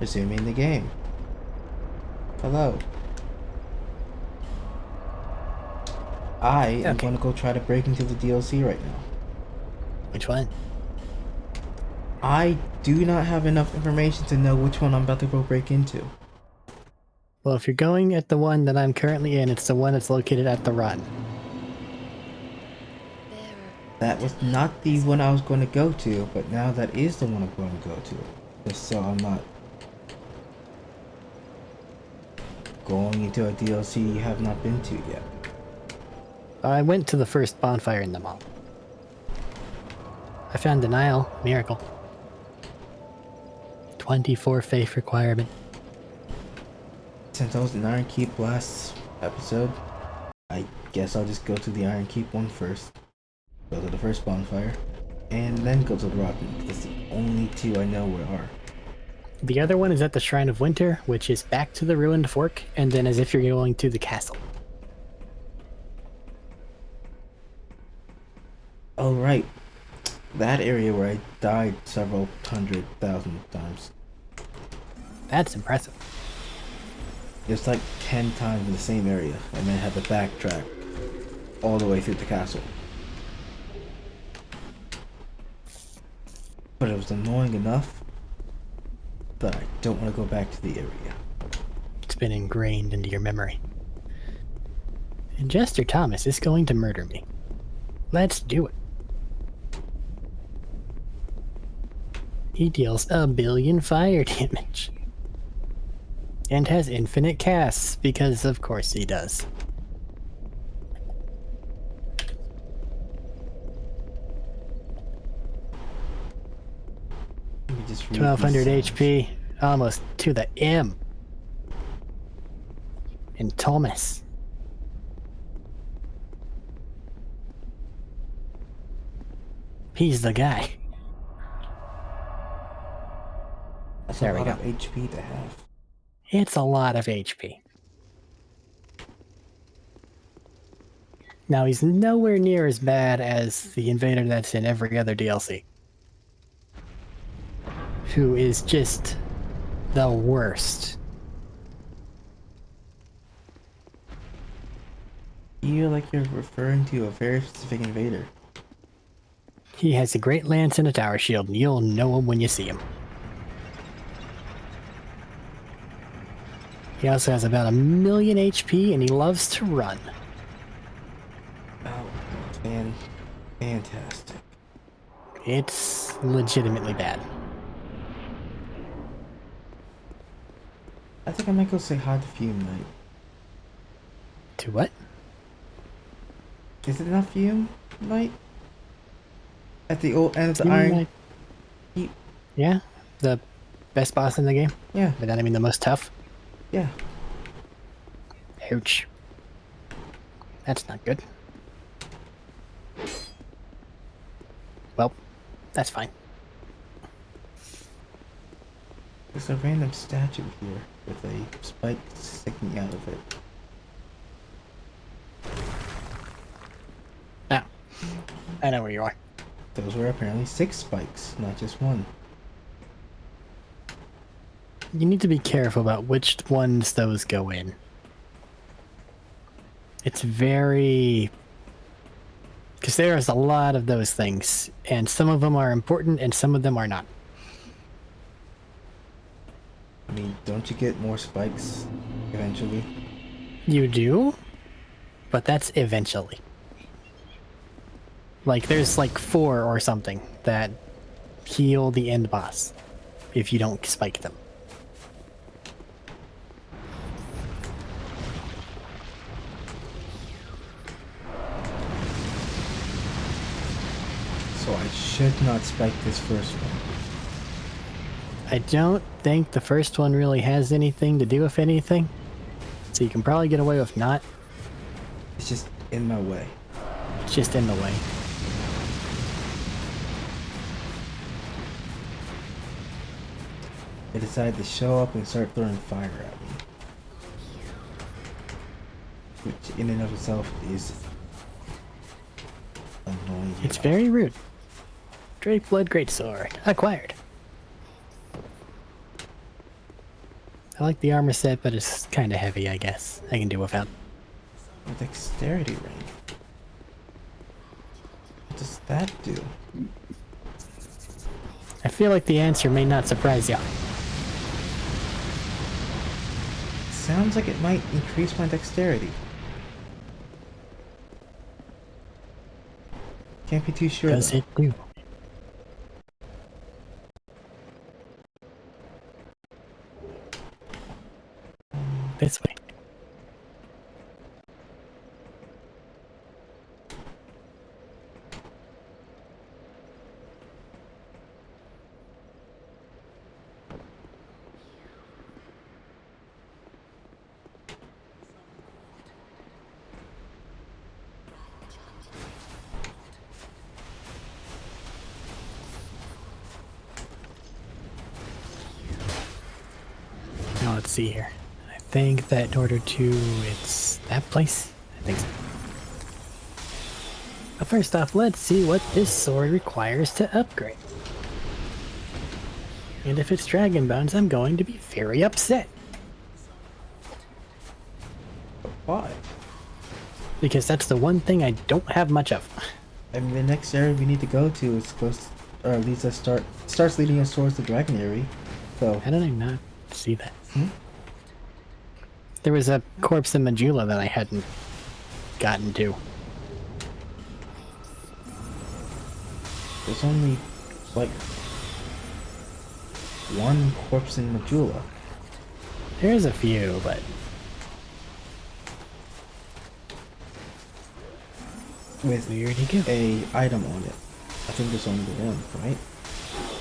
Resuming the game. Hello. I am going to go try to break into the DLC right now. Which one? I do not have enough information to know which one I'm about to go break into. Well, if you're going at the one that I'm currently in, it's the one that's located at the run. That was not the one I was going to go to, but now that is the one I'm going to go to. Just so I'm not going into a DLC you have not been to yet. I went to the first bonfire in the mall. I found Denial. Miracle. 24 faith requirement. Since I was in Iron Keep last episode, I guess I'll just go to the Iron Keep one first. Go to the first bonfire, and then go to the Rotten, because the only two I know where are. The other one is at the Shrine of Winter, which is back to the ruined fork, and then as if you're going to the castle. Oh, right. That area where I died several 100,000 times. That's impressive. It's like 10 times in the same area, and then had to backtrack all the way through the castle. But it was annoying enough that I don't want to go back to the area. It's been ingrained into your memory. And Jester Thomas is going to murder me. Let's do it. He deals 1 billion fire damage. And has infinite casts, because of course he does. Let me just read 1200 these HP, almost to the M. And Thomas. He's the guy. That's There a we lot go. of HP to have. It's a lot of HP. Now he's nowhere near as bad as the invader that's in every other DLC. Who is just the worst. You like you're referring to a very specific invader. He has a great lance and a tower shield, and you'll know him when you see him. He also has about 1 million HP, and he loves to run. Oh, fantastic. It's legitimately bad. I think I might go say hi to Fume Knight. To what? Is it not Fume Knight? At the old end of the Fume Iron Knight. Keep? Yeah, the best boss in the game. Yeah. But I mean the most tough. Yeah. Ouch. That's not good. Well, that's fine. There's a random statue here with a spike sticking out of it. Ah, I know where you are. Those were apparently 6 spikes, not just 1. You need to be careful about which ones those go in. It's very... because there's a lot of those things, and some of them are important and some of them are not. I mean, don't you get more spikes eventually? You do, but that's eventually. Like, there's like 4 or something that heal the end boss if you don't spike them. So I should not spike this first one. I don't think the first one really has anything to do with anything, so you can probably get away with not. It's just in my way. It's just in the way. They decided to show up and start throwing fire at me. Which in and of itself is annoying. It's very rude. Drake Blood Greatsword acquired. I like the armor set, but it's kind of heavy, I guess. I can do without. A dexterity ring. What does that do? I feel like the answer may not surprise you. Sounds like it might increase my dexterity. Can't be too sure Does though. it do? This way. Now let's see here. I think that in order to... it's that place? I think so. But first off, let's see what this sword requires to upgrade. And if it's Dragon Bones, I'm going to be very upset. Why? Because that's the one thing I don't have much of. I mean, the next area we need to go to is close, or leads us starts leading us towards the dragon area. So How did I not see that? Hmm? There was a corpse in Majula that I hadn't gotten to. there's only like one corpse in Majula. There's a few, but With we already go. a item on it. I think there's only the one, right?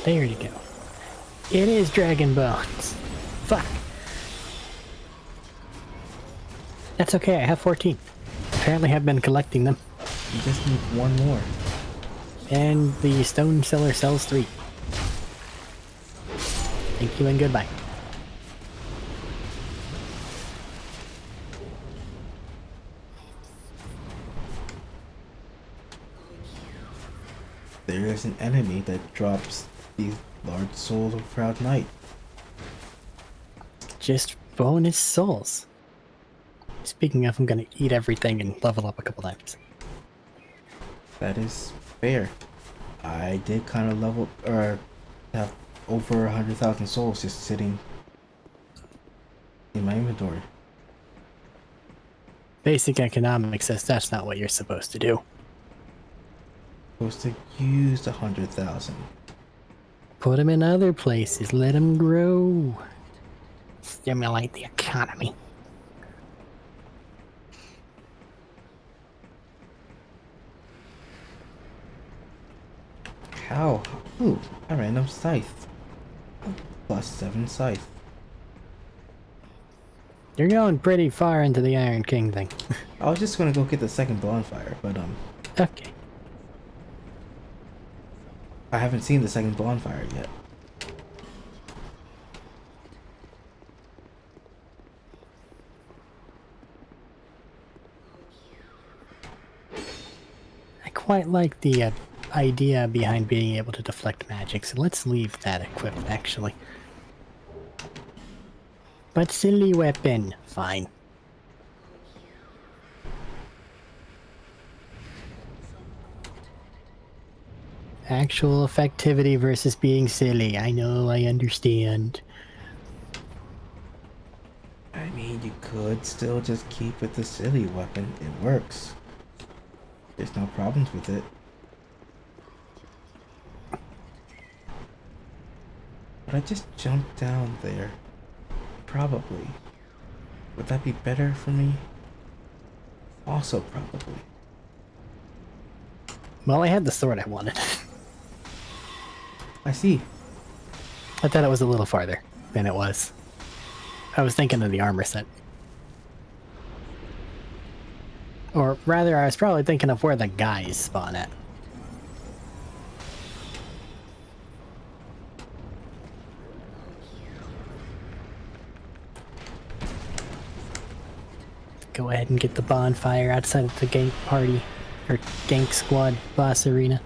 There you go. It is Dragon Bones. Fuck. That's okay, I have 14. Apparently have been collecting them. You just need one more. And the stone seller sells 3. Thank you and goodbye. There is an enemy that drops these large souls of Proud Knight. Just bonus souls. Speaking of, I'm gonna eat everything and level up a couple times. That is fair. I did kind of level, or have over 100,000 souls just sitting in my inventory. Basic economics says that's not what you're supposed to do. Supposed to use 100,000. Put them in other places, let them grow. Stimulate the economy. How? Ooh, a random scythe. +7 scythe. You're going pretty far into the Iron King thing. I was just gonna go get the second bonfire, but Okay. I haven't seen the second bonfire yet. I quite like the idea behind being able to deflect magic, so let's leave that equipped, actually. But silly weapon, fine. Actual effectivity versus being silly. I know, I understand. I mean, you could still just keep with the silly weapon. It works. There's no problems with it. But I just jumped down there. Probably. Would that be better for me? Also probably. Well, I had the sword I wanted. I see. I thought it was a little farther than it was. I was thinking of the armor set. Or rather, I was probably thinking of where the guys spawn at. Go ahead and get the bonfire outside of the gank party, or gank squad boss arena.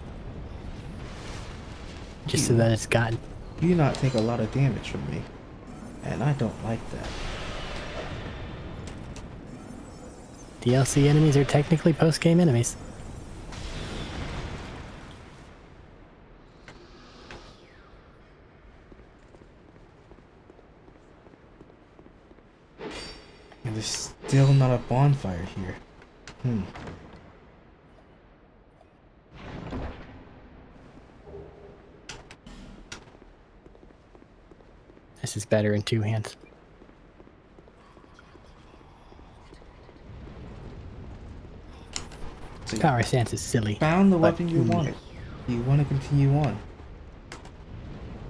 Just so that it's gotten. You do not take a lot of damage from me. And I don't like that. DLC enemies are technically post-game enemies. And there's still not a bonfire here. This is better in two hands. So Power stance is silly. found the weapon you wanted. You want to continue on.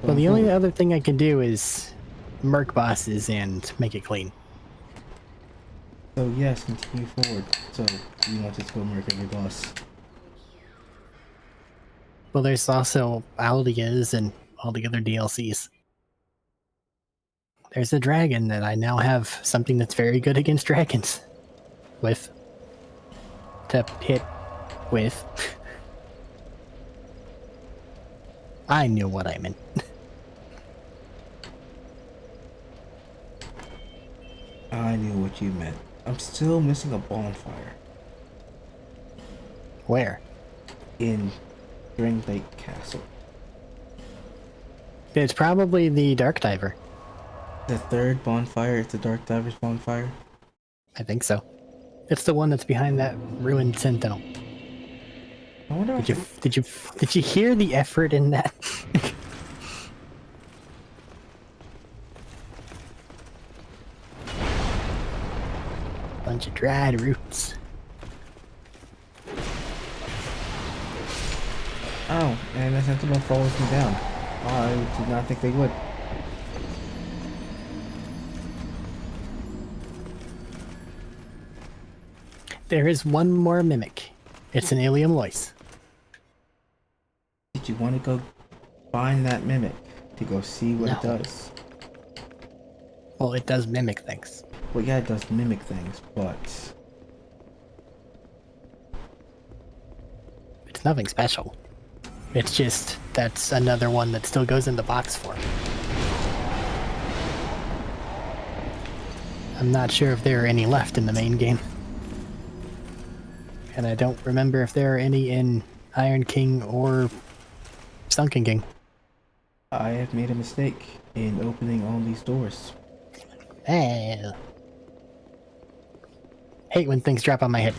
Well, the only other thing I can do is murk bosses and make it clean. So yes, continue forward. So you want to just go murk every boss. Well, there's also Aldias and all the other DLCs. There's a dragon that I now have something that's very good against dragons. With. To hit with. I knew what I meant. I knew what you meant. I'm still missing a bonfire. Where? In Spring Lake Castle. It's probably the Dark Diver. The third bonfire is the Dark Diver's bonfire? I think so. It's the one that's behind that ruined Sentinel. I wonder Did you hear the effort in that? Bunch of dried roots. Oh, and the Sentinel follows me down. I did not think they would. There is one more mimic. It's an Ilium Lois. Did you want to go find that mimic to go see what it does? Well, it does mimic things. Well, yeah, it does mimic things, but it's nothing special. It's just that's another one that still goes in the box for me. I'm not sure if there are any left in the main game. And I don't remember if there are any in Iron King or Sunken King. I have made a mistake in opening all these doors. Hate when things drop on my head.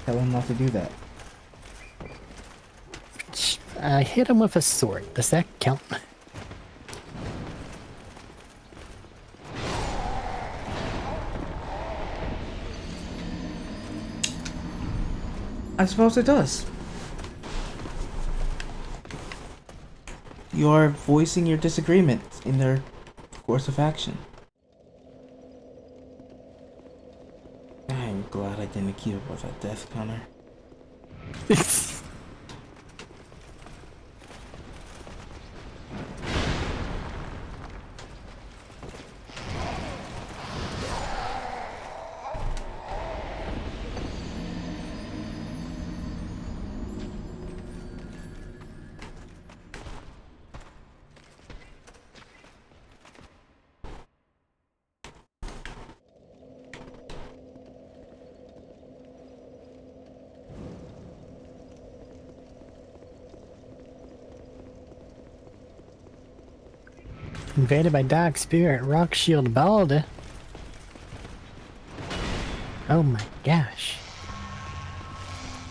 Tell him not to do that. I hit him with a sword. Does that count? I suppose it does. You are voicing your disagreement in their course of action. I'm glad I didn't keep up with that death counter. Invaded by Dark Spirit, Rock Shield Balder. Oh my gosh.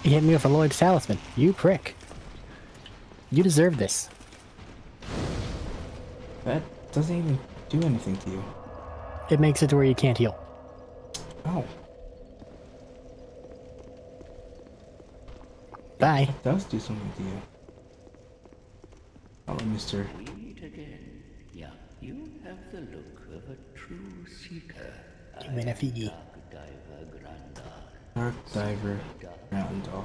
He hit me with a Lloyd's Talisman. You prick. You deserve this. That doesn't even do anything to you. It makes it to where you can't heal. Oh. Bye. It does do something to you. Hello, mister. We meet again. Yeah, you have the look of a true seeker. Give me a figgy. Dark Diver Grandal.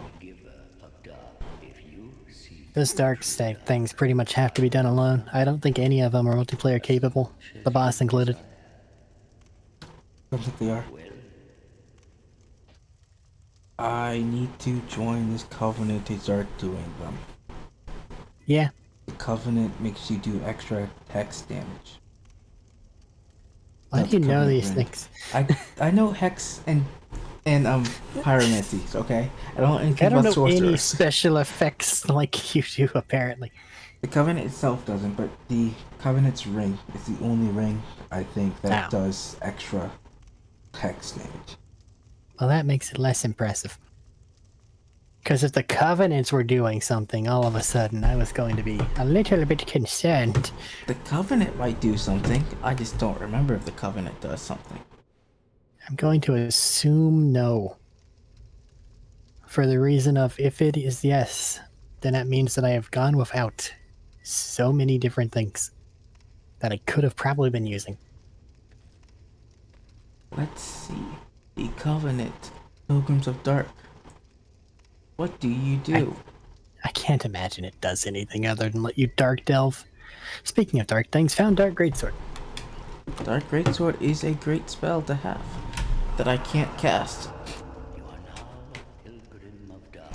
Those dark state things pretty much have to be done alone. I don't think any of them are multiplayer capable, the boss included. I don't think they are. I need to join this covenant to start doing them. Yeah, The Covenant makes you do extra hex damage. why That's do you know Covenant these ring. things? I know hex and pyromancies. Okay, I don't know anything I don't about know any sorcerers. special effects like you do, apparently. The Covenant itself doesn't, but the Covenant's ring is the only ring I think that Ow. does extra hex damage. Well, that makes it less impressive. Because if the Covenants were doing something, all of a sudden I was going to be a little bit concerned. The Covenant might do something. I just don't remember if the Covenant does something. I'm going to assume no. For the reason of if it is yes, then that means that I have gone without so many different things that I could have probably been using. Let's see. The Covenant, Pilgrims of Dark. What do you do? I can't imagine it does anything other than let you Dark Delve. Speaking of dark things, found Dark Greatsword. Dark Greatsword is a great spell to have that I can't cast. You are now a pilgrim of dark.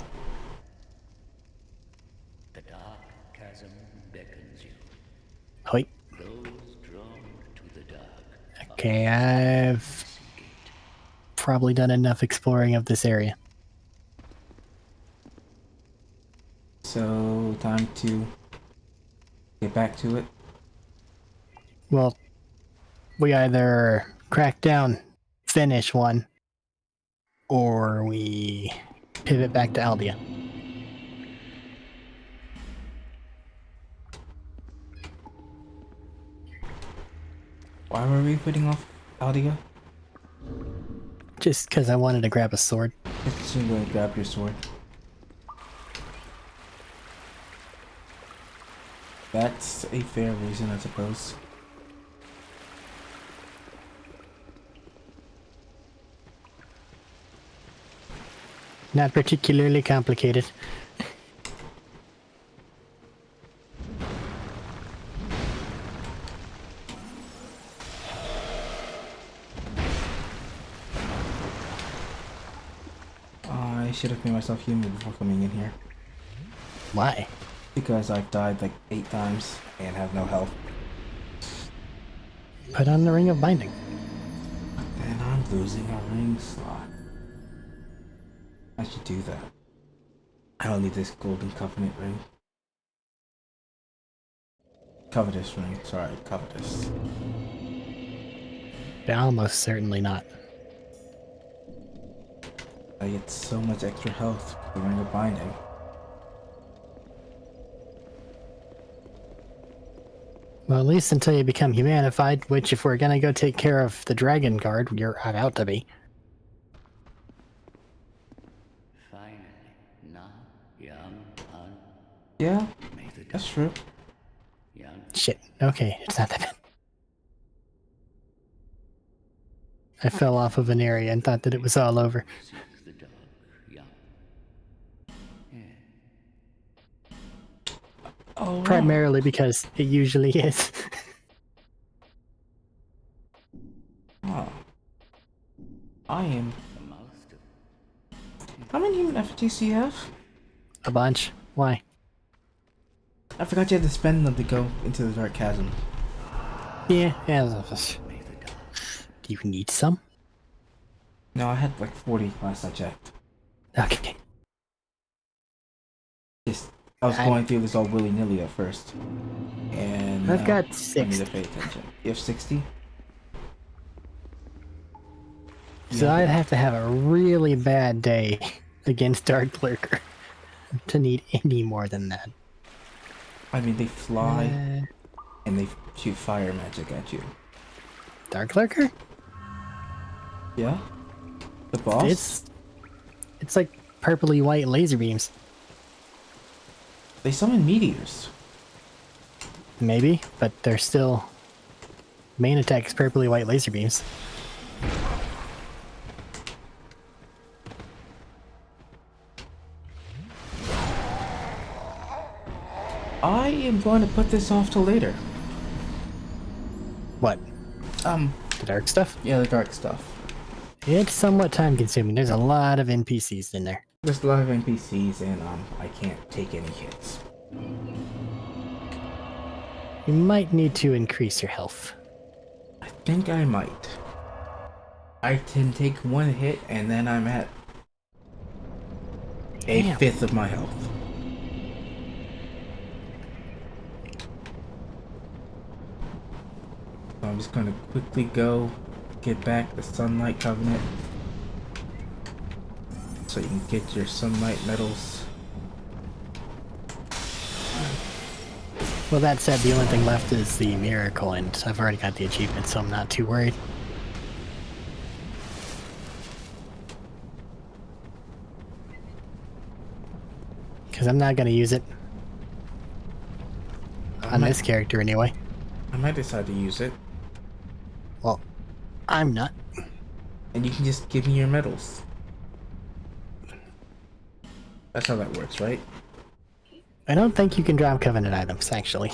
The dark chasm beckons you. Hoi. Those drawn to the dark. Okay, I've probably done enough exploring of this area. So, time to get back to it. Well, we either crack down, finish one, or we pivot back to Albia. Why were we putting off Aldia? Just because I wanted to grab a sword. Just to go grab your sword. That's a fair reason, I suppose. Not particularly complicated. I should have made myself human before coming in here. Why? Because I've died like 8 times and have no health. Put on the Ring of Binding. And I'm losing a ring slot. I should do that. I don't need this golden covenant ring. Covetous ring, sorry, covetous. Almost certainly not. I get so much extra health with the ring of binding. Well, at least until you become humanified, which if we're gonna go take care of the Dragon Guard, you're about to be. Finally, now, young un. Yeah, May the that's true. young. Shit. Okay, it's not that bad. I fell off of an area and thought that it was all over. Seek the dark, young. Yeah. Oh, Primarily because it usually is. wow. I am. The master. How many human effigies do you have? A bunch. Why? I forgot you had to spend them to go into the dark chasm. Yeah. May the dark. Do you need some? No, I had like 40 last I checked. Okay. Just, I was going through this all willy-nilly at first. And I've got I need 60. to pay attention. You have 60? So I'd have to have a really bad day against Dark Lurker to need any more than that. I mean, they fly and they shoot fire magic at you. Dark Lurker? Yeah? The boss? It's like purpley white laser beams. They summon meteors. Maybe, but they're still... Main attack is purpley white laser beams. I am going to put this off till later. What? The dark stuff? Yeah, the dark stuff. It's somewhat time consuming. There's a lot of NPCs in there. There's a lot of NPCs and I can't take any hits. You might need to increase your health. I think I might. I can take one hit and then I'm at a Damn. fifth of my health. So I'm just gonna quickly go get back the Sunlight Covenant so you can get your Sunlight medals. Well, that said, the only thing left is the miracle, and I've already got the achievement, so I'm not too worried. Because I'm not going to use it. On this character, anyway. I might decide to use it. Well, I'm not. And you can just give me your medals. That's how that works, right? I don't think you can drop Covenant items, actually.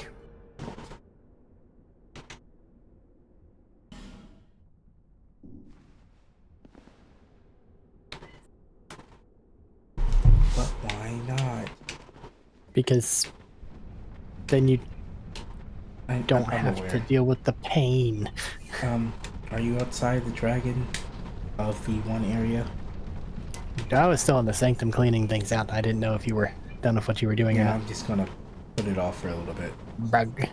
But why not? Because then you don't I'm have aware. to deal with the pain. Are you outside the dragon of the one area? I was still in the sanctum cleaning things out. I didn't know if you were done with what you were doing or Yeah, not. I'm just gonna put it off for a little bit. Brug.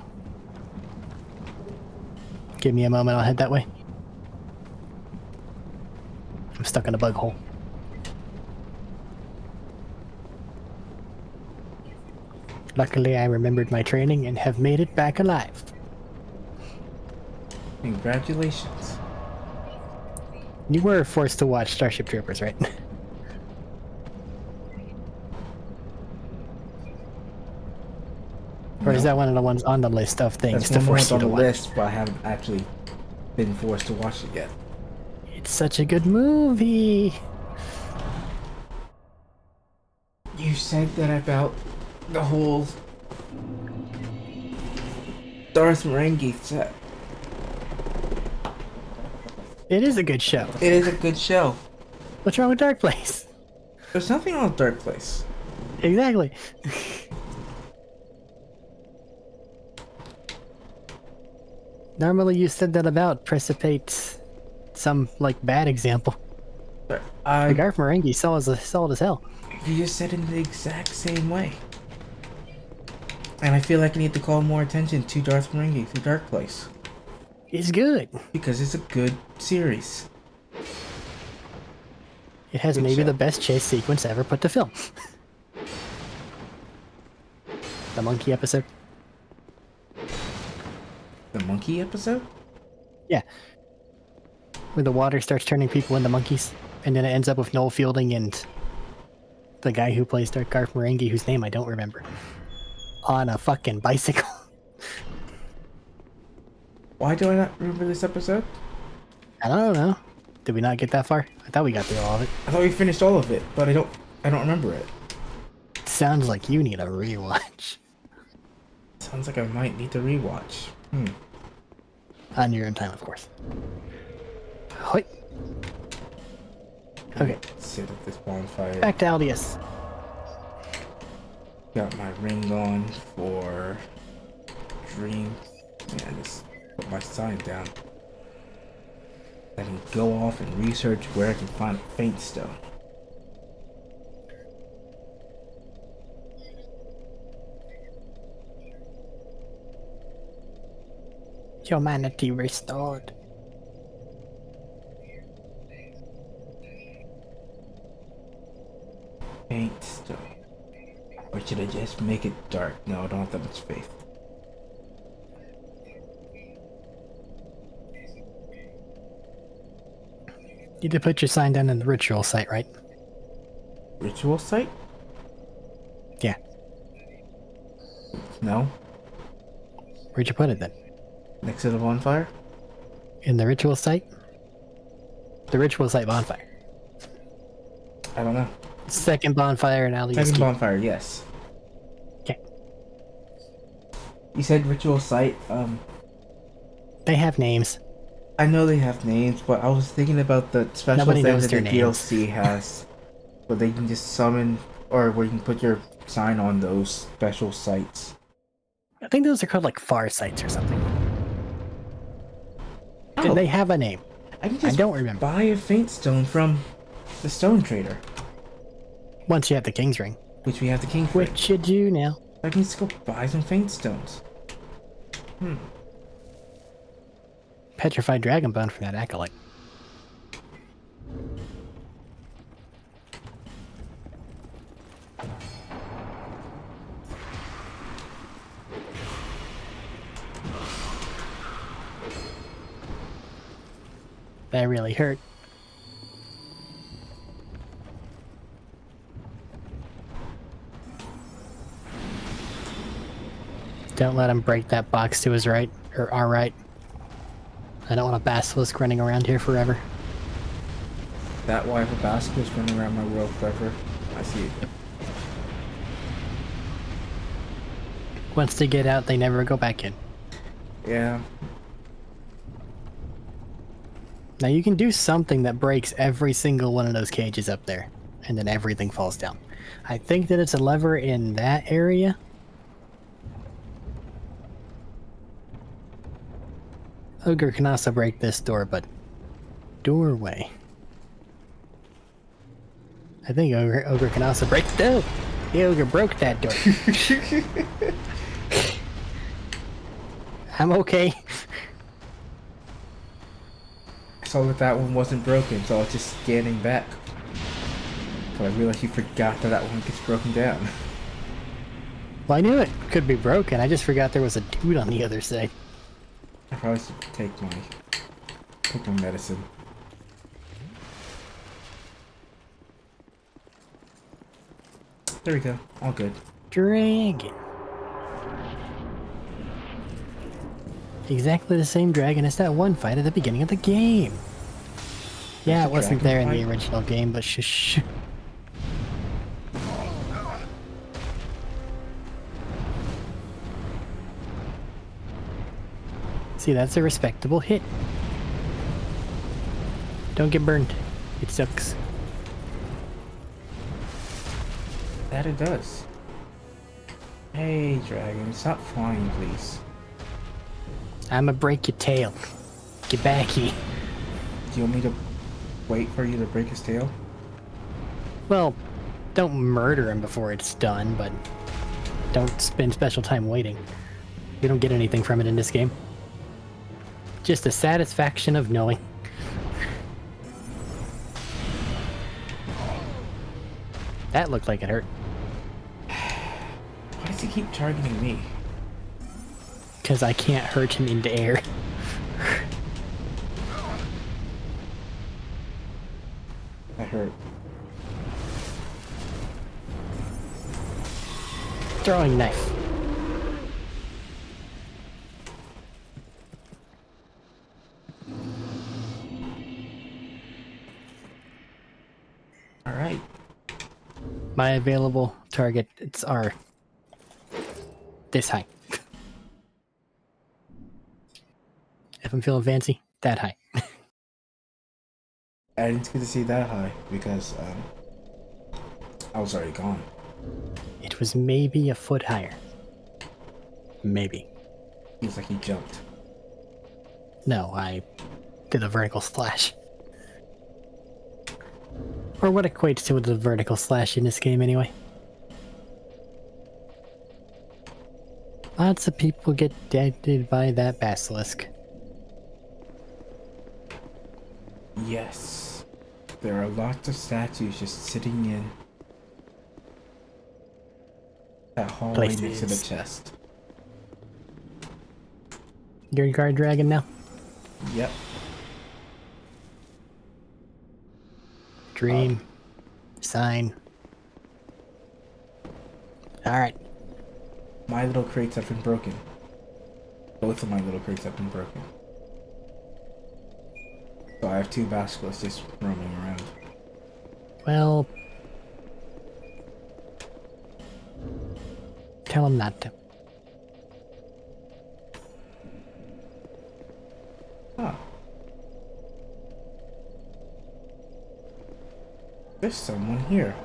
Give me a moment, I'll head that way. I'm stuck in a bug hole. Luckily, I remembered my training and have made it back alive. Congratulations. You were forced to watch Starship Troopers, right? Or is No. that one of the ones on the list of things That's to one force more you on to the watch? list, but I haven't actually been forced to watch it yet. It's such a good movie. You said that about the whole Darth Marenghi set. It is a good show. It is a good show. What's wrong with Dark Place? There's nothing wrong with Dark Place. Exactly. Normally you said that about Precipitate, some, like, bad example. But The Garth Marenghi solid as hell. you just said it in the exact same way. And I feel like I need to call more attention to Darth Marenghi through Dark Place. It's good. Because it's a good series. It has Good maybe show. the best chase sequence ever put to film. The monkey episode. The monkey episode? Yeah. Where the water starts turning people into monkeys. And then it ends up with Noel Fielding and the guy who plays Garth Marenghi, whose name I don't remember, on a fucking bicycle. Why do I not remember this episode? I don't know. Did we not get that far? I thought we got through all of it. I thought we finished all of it, but I don't remember it. Sounds like you need a rewatch. Sounds like I might need to rewatch. On your own time, of course. Hoi. Okay, Sit at this bonfire. back to Aldius. Got my ring on for dream. Yeah, just put my sign down. I can go off and research where I can find a faint stone. Humanity restored. Faint stone. Or should I just make it dark? No, I don't have that much faith. You did put your sign down in the ritual site, right? Ritual site? Yeah. No. Where'd you put it then? Next to the bonfire? In the ritual site? The ritual site bonfire. I don't know. Second bonfire in Aldius. Second Keep. bonfire, yes. Okay. You said ritual site, They have names. I know they have names, but I was thinking about the special Nobody things knows that the their names. DLC has, where they can just summon, or where you can put your sign on those special sites. I think those are called like far sights or something. Oh, They have a name. I can just don't remember. buy a faint stone from the stone trader. Once you have the King's Ring. Which we have the King's Ring. Which you do now. I can just go buy some faint stones. Petrified Dragon Bone from that acolyte. That really hurt. Don't let him break that box to his right, or our right. I don't want a basilisk running around here forever. That why if a basilisk running around my world forever? I see it. Once they get out, they never go back in. Yeah. Now you can do something that breaks every single one of those cages up there, and then everything falls down. I think that it's a lever in that area. Ogre can also break this door, but doorway. I think Ogre can also break the Ogre broke that door. I'm okay. I saw that that one wasn't broken, so I was just scanning back. So I realized you forgot that that one gets broken down. Well, I knew it could be broken. I just forgot there was a dude on the other side. I probably should take my medicine. There we go. All good. Dragon. Exactly the same dragon as that one fight at the beginning of the game. Yeah, it wasn't there in the original game, but shush. See, that's a respectable hit. Don't get burned. It sucks. That it does. Hey, dragon, stop flying, please. I'ma break your tail. Get back here. Do you want me to wait for you to break his tail? Well, don't murder him before it's done, but don't spend special time waiting. You don't get anything from it in this game. Just the satisfaction of knowing. That looked like it hurt. Why does he keep targeting me? Because I can't hurt him into air. That hurt. Throwing knife. Alright. My available targets are this high. If I'm feeling fancy, that high. I didn't get to see that high because I was already gone. It was maybe a foot higher. Maybe. Feels like he jumped. No, I did a vertical slash. Or what equates to the vertical slash in this game anyway. Lots of people get deaded by that basilisk. Yes. There are lots of statues just sitting in that hallway next to the chest. You're a guard dragon now? Yep. Dream. Sign. Alright. My little crates have been broken. Both of my little crates have been broken. So I have two basilisks just roaming around. Well... tell him not to. Ah. There's someone here.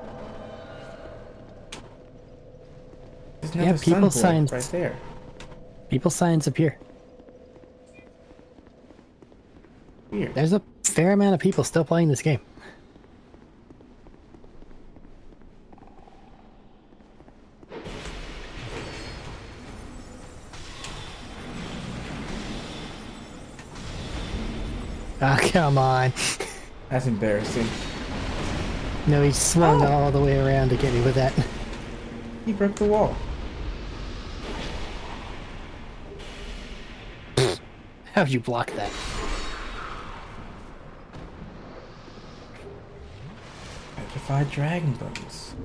There's another Yeah, people sunboy signs right there. People signs appear. Weird. There's a fair amount of people still playing this game. Ah, come on. That's embarrassing. No, he swung all the way around to get me with that. He broke the wall. How'd you block that? Petrified dragon bones.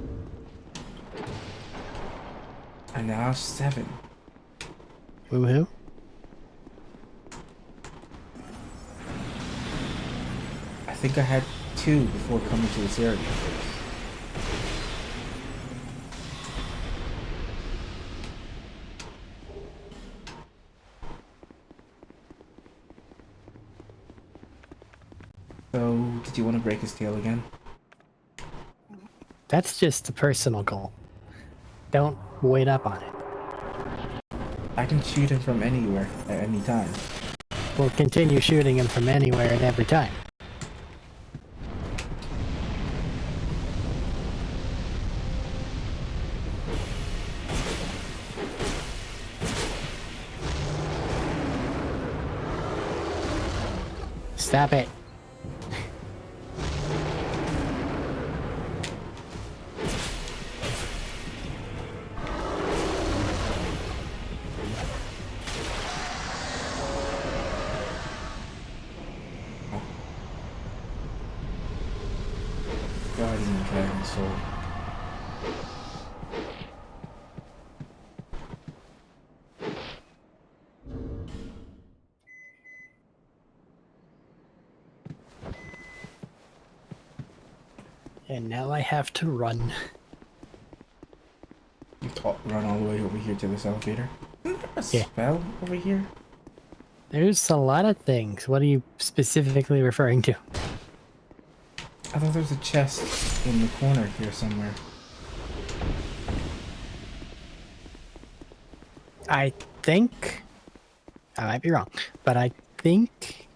I now have 7. Woohoo. I think I had 2 before coming to this area. So, did you want to break his tail again? That's just a personal goal. Don't wait up on it. I can shoot him from anywhere at any time. We'll continue shooting him from anywhere and every time. Stop it. Guardian Dragon Soul. And now I have to run. You run all the way over here to this elevator? Isn't there a Yeah. spell over here? There's a lot of things. What are you specifically referring to? I thought there was a chest in the corner here somewhere. I think... I might be wrong, but I think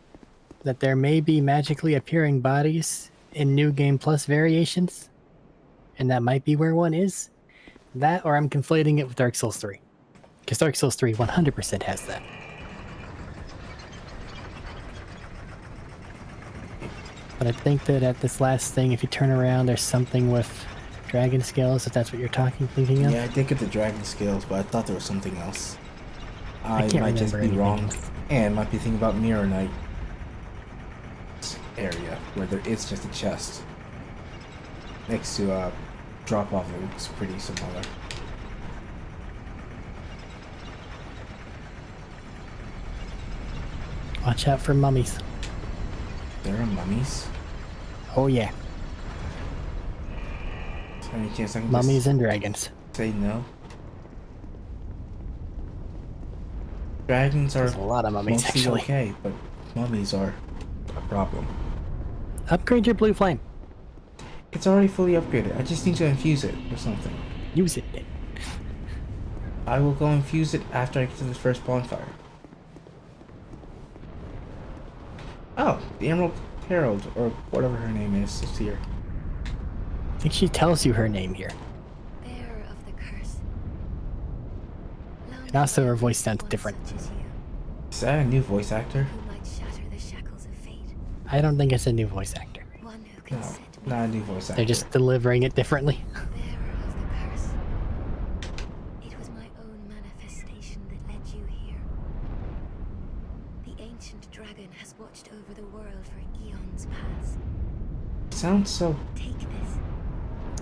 that there may be magically appearing bodies in New Game Plus variations. And that might be where one is. That, or I'm conflating it with Dark Souls 3. Because Dark Souls 3 100% has that. But I think that at this last thing, if you turn around, there's something with dragon scales, if that's what you're thinking of. Yeah, I did get the dragon scales, but I thought there was something else. I I can't might just be remember wrong, anything else. and might be thinking about Mirror Knight area, where there is just a chest next to a drop-off that looks pretty similar. Watch out for mummies. There are mummies? Oh yeah, Is there any chance I can mummies just and dragons. say no? Dragons are There's a lot of mummies, mostly actually. okay, but mummies are a problem. Upgrade your blue flame. It's already fully upgraded. I just need to infuse it or something. Use it. I will go infuse it after I get to the first bonfire. Oh, the Emerald Herald, or whatever her name is here. I think she tells you her name here. Bearer of the curse. And also her voice sounds different. Such as you, Is that a new voice actor? who might shatter the shackles of fate. I don't think it's a new voice actor. One who can No, set me not a new voice actor. They're just delivering it differently. bearer of the curse. It was my own manifestation that led you here. The ancient dragon has watched over the world for eons past. Sounds so Take this.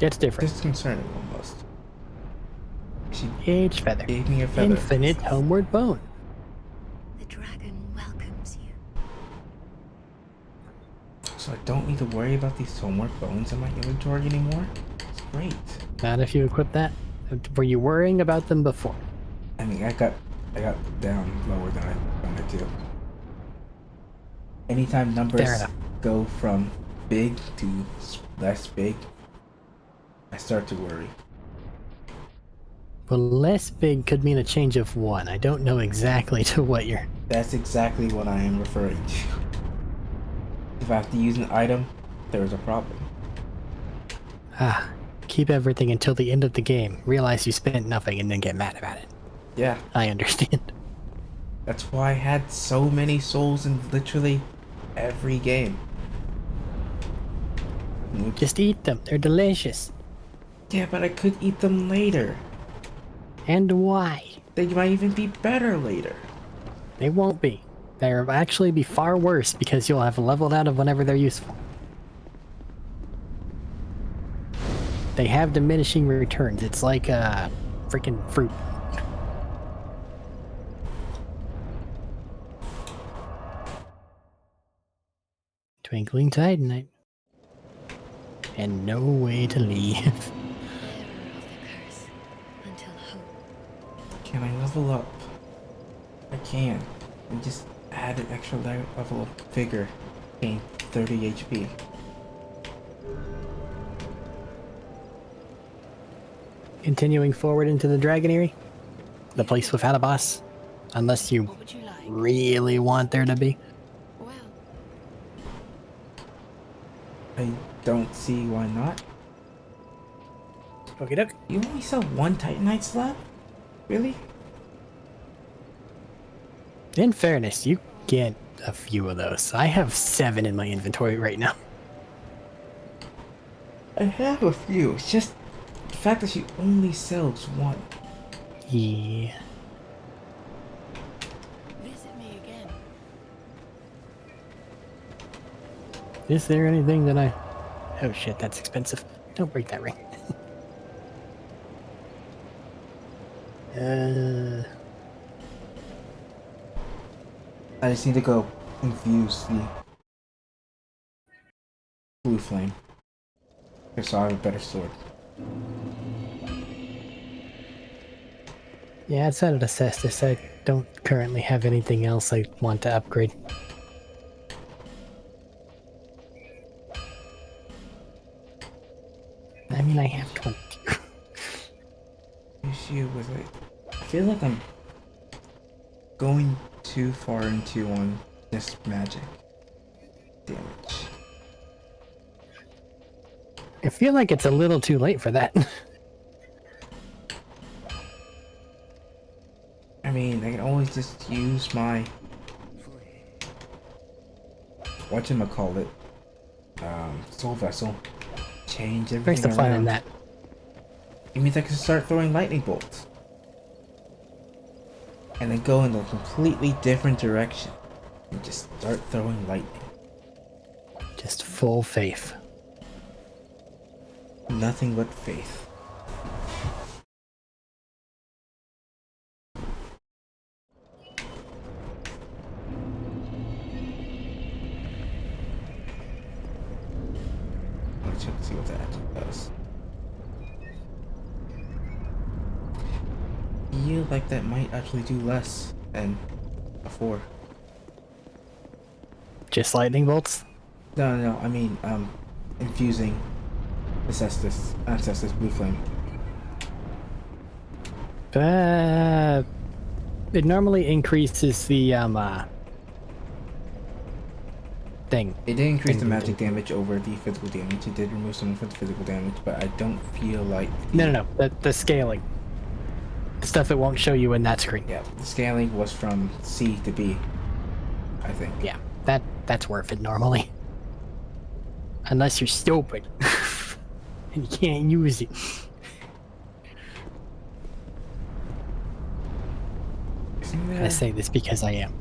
It's different. disconcerting almost. She Age feather. gave me a feather. Infinite homeward bone. The dragon welcomes you. So I don't need to worry about these homework bones in my inventory anymore? It's great. Not if you equip that. Were you worrying about them before? I mean, I got down lower than I wanted to. Anytime Fair numbers enough. go from big to less big, I start to worry. Well, less big could mean a change of 1. I don't know exactly to what you're... That's exactly what I am referring to. If I have to use an item, there's a problem. Keep everything until the end of the game. Realize you spent nothing and then get mad about it. Yeah, I understand. that's why I had so many souls in literally every game. Just eat them. They're delicious. Yeah, but I could eat them later. And why? They might even be better later. They won't be. They'll actually be far worse because you'll have leveled out of whenever they're useful. They have diminishing returns. It's like a freaking fruit. Twinkling Titanite. And no way to leave. Bearer of the curse, until hope. Can I level up? I can. And just add an extra level of vigor. Gain 30 HP. Continuing forward into the Dragon Eyrie. The place without a boss. Unless you What would you like? really want there to be. Well, I don't see why not. Okie doke. You only sell one Titanite slab? Really? In fairness, you get a few of those. I have 7 in my inventory right now. I have a few. It's just the fact that she only sells one. Yeah. visit me again. Is there anything that I... Oh shit, that's expensive. Don't break that ring. I just need to go infuse the blue flame. So I have a better sword. Yeah, outside of the Cestus, I don't currently have anything else I want to upgrade. I mean, I have 20. Issue with it. I feel like I'm going too far into on this magic damage. I feel like it's a little too late for that. I mean, I can always just use my whatchamacallit, soul vessel. Change everything Where's the fun in around. that? It means I can start throwing lightning bolts. And then go in a completely different direction. And just start throwing lightning. Just full faith. Nothing but faith. Let's check to see what that actually does. Feel like that might actually do less than before. Just lightning bolts? No, I mean, infusing Ancestus Blue Flame. It normally increases the, thing. It did increase the magic damage over the physical damage. It did remove some of the physical damage, but I don't feel like... No. The scaling. The stuff it won't show you in that screen. Yeah, the scaling was from C to B, I think. Yeah, that's worth it normally. Unless you're stupid. And you can't use it. Isn't I there... say this because I am.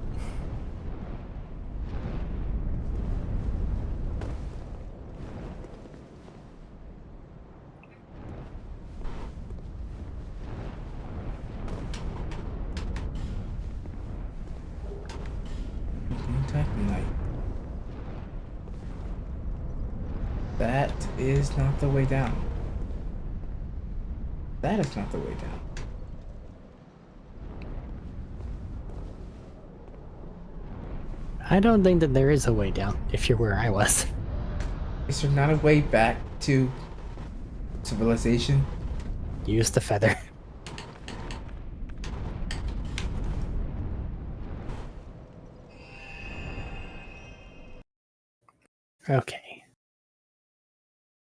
Titanite. That is not the way down. That is not the way down. I don't think that there is a way down, if you're where I was. Is there not a way back to civilization? Use the feather. Okay.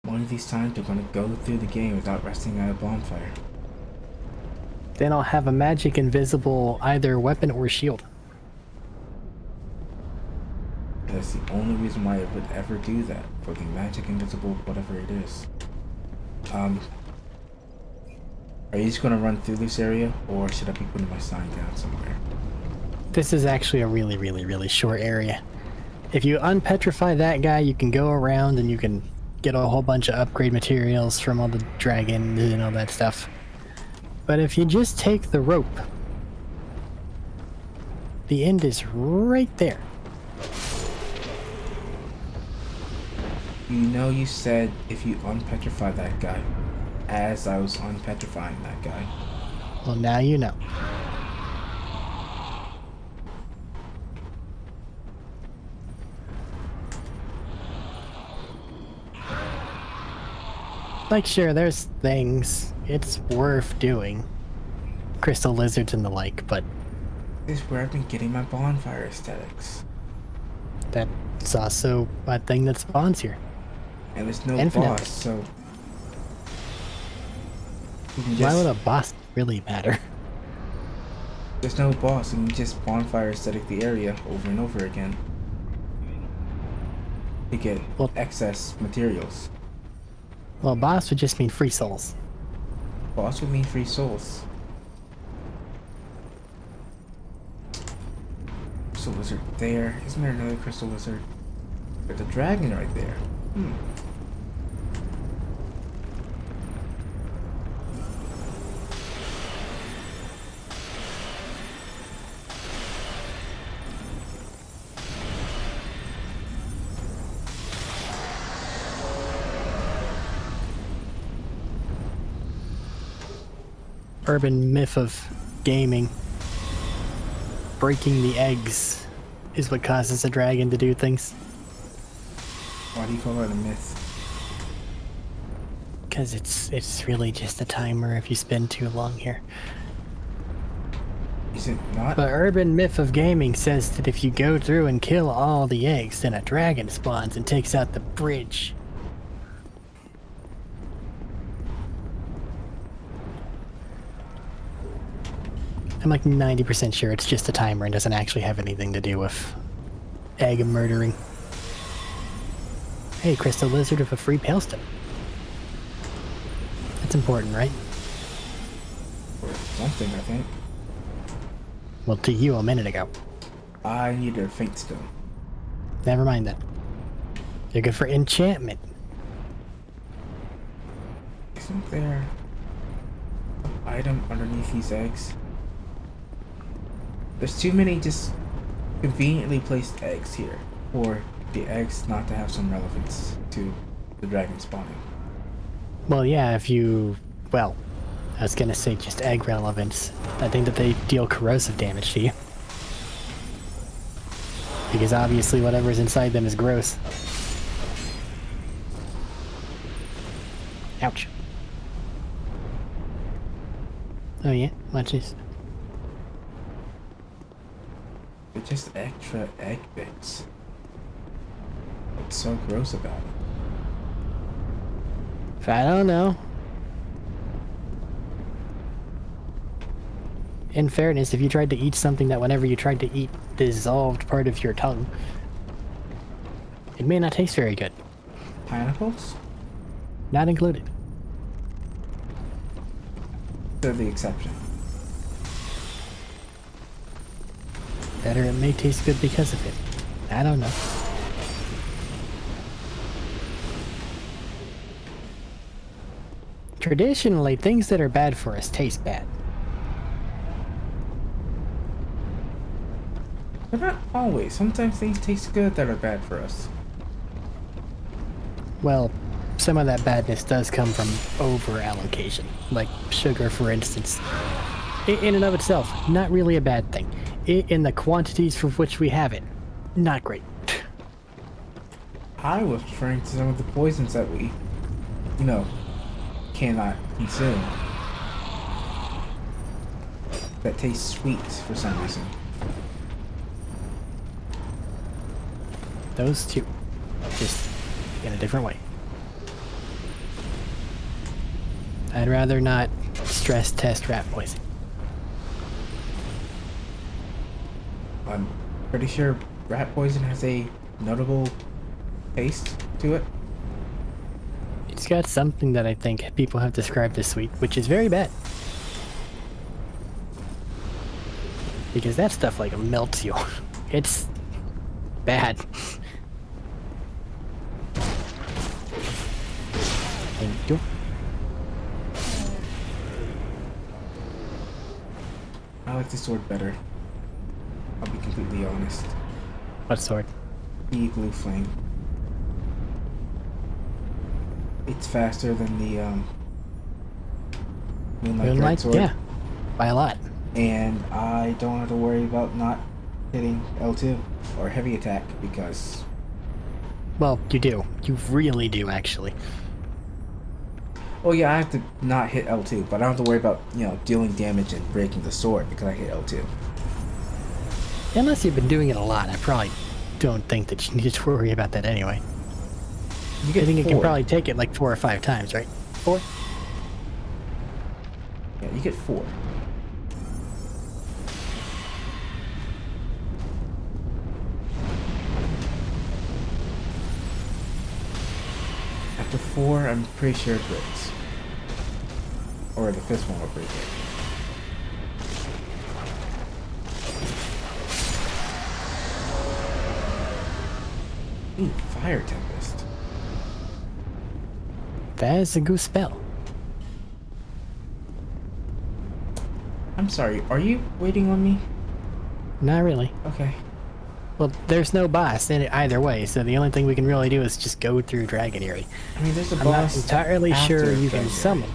One of these times we're gonna go through the game without resting at a bonfire. Then I'll have a magic invisible either weapon or shield. That's the only reason why I would ever do that, for the magic invisible whatever it is. Are you just gonna run through this area, or should I be putting my sign down somewhere? This is actually a really, really, really short area. If you unpetrify that guy, you can go around and you can get a whole bunch of upgrade materials from all the dragons and all that stuff. But if you just take the rope, the end is right there. You know you said if you unpetrify that guy, as I was unpetrifying that guy. Well, now you know. Like, sure, there's things it's worth doing. Crystal lizards and the like, but This is where I've been getting my bonfire aesthetics. that's also a thing that spawns here. And there's no Infinite. boss, so... You can Why just, would a boss really matter? there's no boss, and you just bonfire aesthetic the area over and over again. To get Well- excess materials. Well, boss would just mean free souls. Boss would mean free souls. Crystal lizard there. Isn't there another crystal lizard? There's a dragon right there. Urban myth of gaming. Breaking the eggs is what causes a dragon to do things. Why do you call it a myth? Because it's really just a timer if you spend too long here. Is it not? But urban myth of gaming says that if you go through and kill all the eggs, then a dragon spawns and takes out the bridge. I'm like 90% sure it's just a timer and doesn't actually have anything to do with egg murdering. Hey, crystal lizard with a free palestone. That's important, right? Or something, I think. Well, to you a minute ago. I need a faint stone. Never mind that. You're good for enchantment. Isn't there an item underneath these eggs? There's too many just conveniently placed eggs here, for the eggs not to have some relevance to the dragon spawning. Well, yeah, if you... Well, I was gonna say just egg relevance. I think that they deal corrosive damage to you. Because obviously whatever's inside them is gross. Ouch. Oh yeah, watch this. They're just extra egg bits. What's so gross about it? I don't know. In fairness, if you tried to eat something that whenever you tried to eat dissolved part of your tongue, it may not taste very good. Pineapples? Not included. They're the exception. Better it may taste good because of it. I don't know. Traditionally, things that are bad for us taste bad. But not always. Sometimes things taste good that are bad for us. Well, some of that badness does come from over-allocation. Like sugar, for instance. In and of itself, not really a bad thing. In the quantities for which we have it, not great. I was referring to some of the poisons that we, cannot consume. That taste sweet for some reason. Those two. just in a different way. I'd rather not stress test rat poison. I'm pretty sure rat poison has a notable taste to it. It's got something that I think people have described as sweet, which is very bad. Because that stuff like melts you. It's bad. Thank you. I like the sword better. I'll be completely honest. What sword? The glue flame. It's faster than the Moonlight sword. Yeah, by a lot. And I don't have to worry about not hitting L2 or heavy attack because... Well, you do. You really do, actually. Oh yeah, I have to not hit L2, but I don't have to worry about, you know, dealing damage and breaking the sword because I hit L2. Unless you've been doing it a lot, I probably don't think that you need to worry about that anyway. You get I think you 4. can probably take it like 4 or 5 times, right? 4? Yeah, you get 4. After 4, I'm pretty sure it breaks. Or the 5th one will break it. Ooh, Fire Tempest. That is a good spell. I'm sorry, are you waiting on me? Not really. Okay. Well, there's no boss in it either way, so the only thing we can really do is just go through Dragon Eerie. I mean, there's a I'm boss. not entirely after sure you can Dragon summon.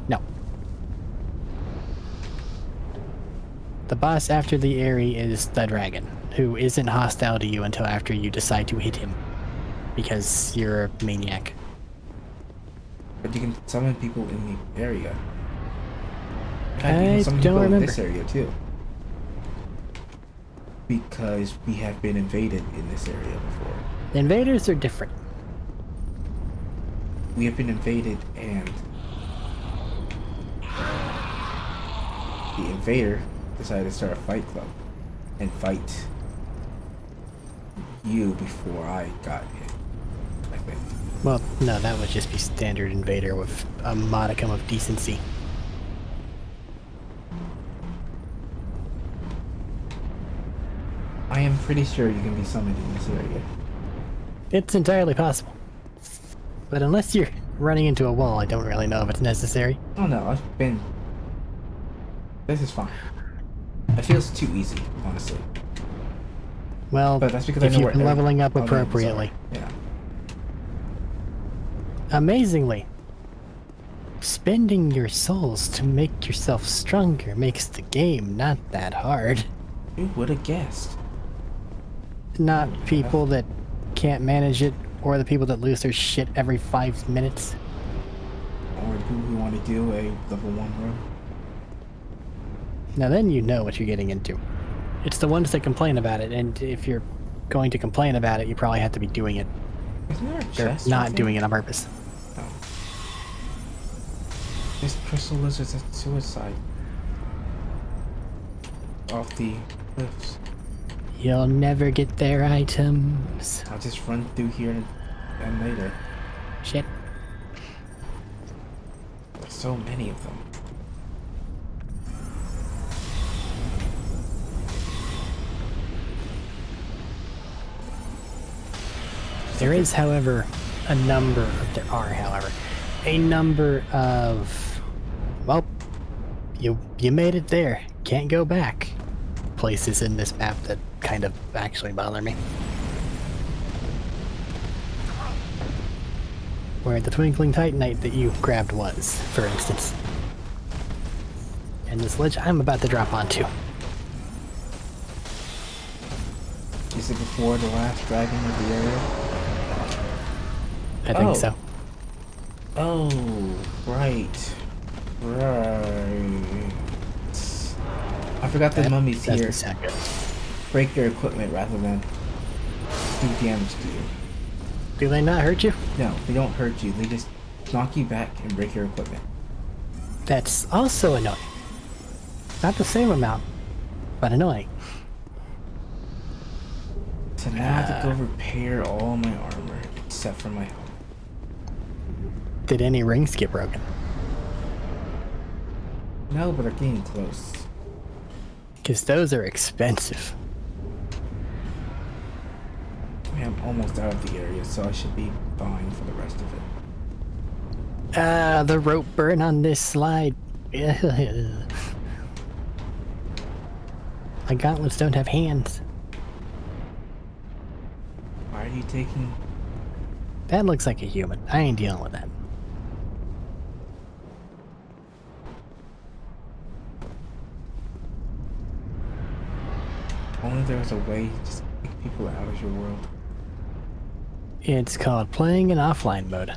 No. The boss after the Eerie is the dragon, who isn't hostile to you until after you decide to hit him. Because you're a maniac. But you can summon people in the area. In fact, you I can summon don't people remember. in this area too. Because we have been invaded in this area before. The invaders are different. We have been invaded and the invader decided to start a fight club and fight you before I got hit, I think. Well, no, that would just be standard invader with a modicum of decency. I am pretty sure you can be summoned in this area. It's entirely possible. But unless you're running into a wall, I don't really know if it's necessary. Oh no, I've been... This is fine. It feels too easy, honestly. Well, But that's because I if know you've where been leveling up all the enemies appropriately. are. Yeah. Amazingly, spending your souls to make yourself stronger makes the game not that hard. Who would have guessed? Not people that can't manage it, or the people that lose their shit every 5 minutes. Or the people who want to do a level 1 run. Now then you know what you're getting into. It's the ones that complain about it, and if you're going to complain about it, you probably have to be doing it. Isn't there a They're chest? not doing it on purpose. Oh. There's crystal lizards at suicide. Off the cliffs. You'll never get their items. I'll just run through here and later. Shit. There's so many of them. There are, however, a number of, well, you made it there. Can't go back. Places in this map that kind of actually bother me. Where the Twinkling Titanite that you grabbed was, for instance. And this ledge I'm about to drop onto. Is it before the last dragon of the area? I think so. Oh, right. Right. I forgot the mummies here Doesn't sound good. break your equipment rather than do damage to you. Do they not hurt you? No, they don't hurt you. They just knock you back and break your equipment. That's also annoying. Not the same amount, but annoying. So now I have to go repair all my armor, except for my helmet. Did any rings get broken? No, but they're getting close. Because those are expensive. I'm almost out of the area, so I should be fine for the rest of it. The rope burn on this slide. My gauntlets don't have hands. Why are you taking... That looks like a human. I ain't dealing with that. Only there was a way to just kick people out of your world. It's called playing in offline mode.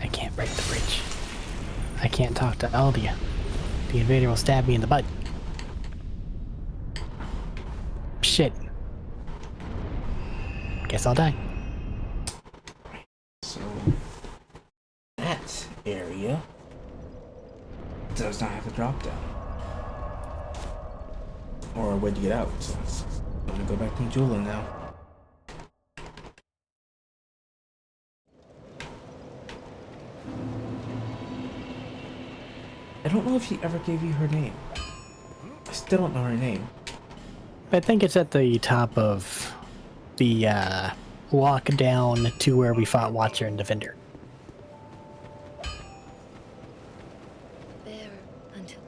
I can't break the bridge. I can't talk to Aldia. The invader will stab me in the butt. Shit. Guess I'll die. So... that area does not have a drop down. Or a way to get out, so I'm gonna go back to Jula now. I don't know if she ever gave you her name. I still don't know her name. I think it's at the top of the walk down to where we fought Watcher and Defender. There until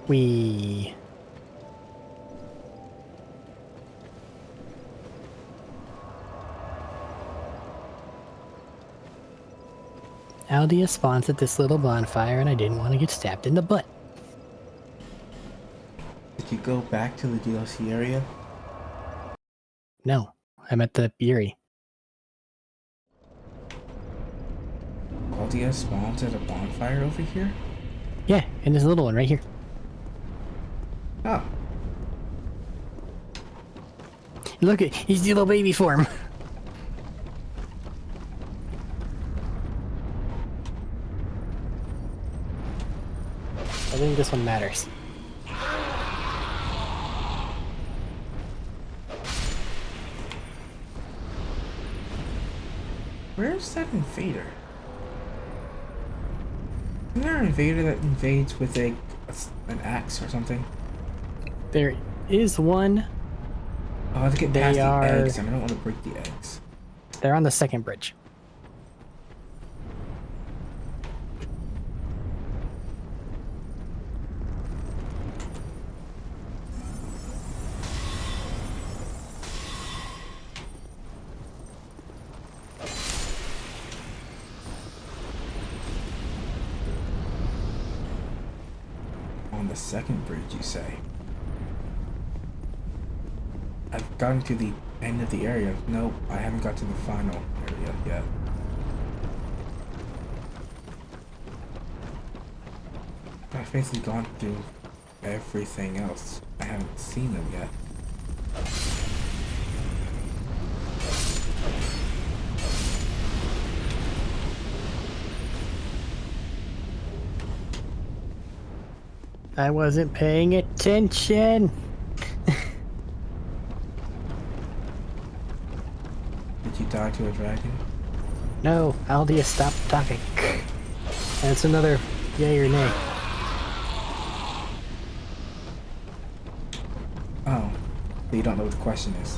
We... Aldia spawns at this little bonfire and I didn't want to get stabbed in the butt. Did you go back to the DLC area? No, I'm at the Bury. Aldia spawns at a bonfire over here? Yeah, and this little one right here. Oh. Look at, he's the little baby form. I think this one matters. Where's that invader? Isn't there an invader that invades with an axe or something? There is one. Oh, I have to get They past the are- eggs and I don't want to break the eggs. They're on the second bridge. On the second bridge, you say? I've gotten to the end of the area. Nope, I haven't got to the final area yet. I've basically gone through everything else. I haven't seen them yet. I wasn't paying attention. Did you die to a dragon? No, Aldia, stop talking. That's another yay or nay. Oh, but you don't know what the question is.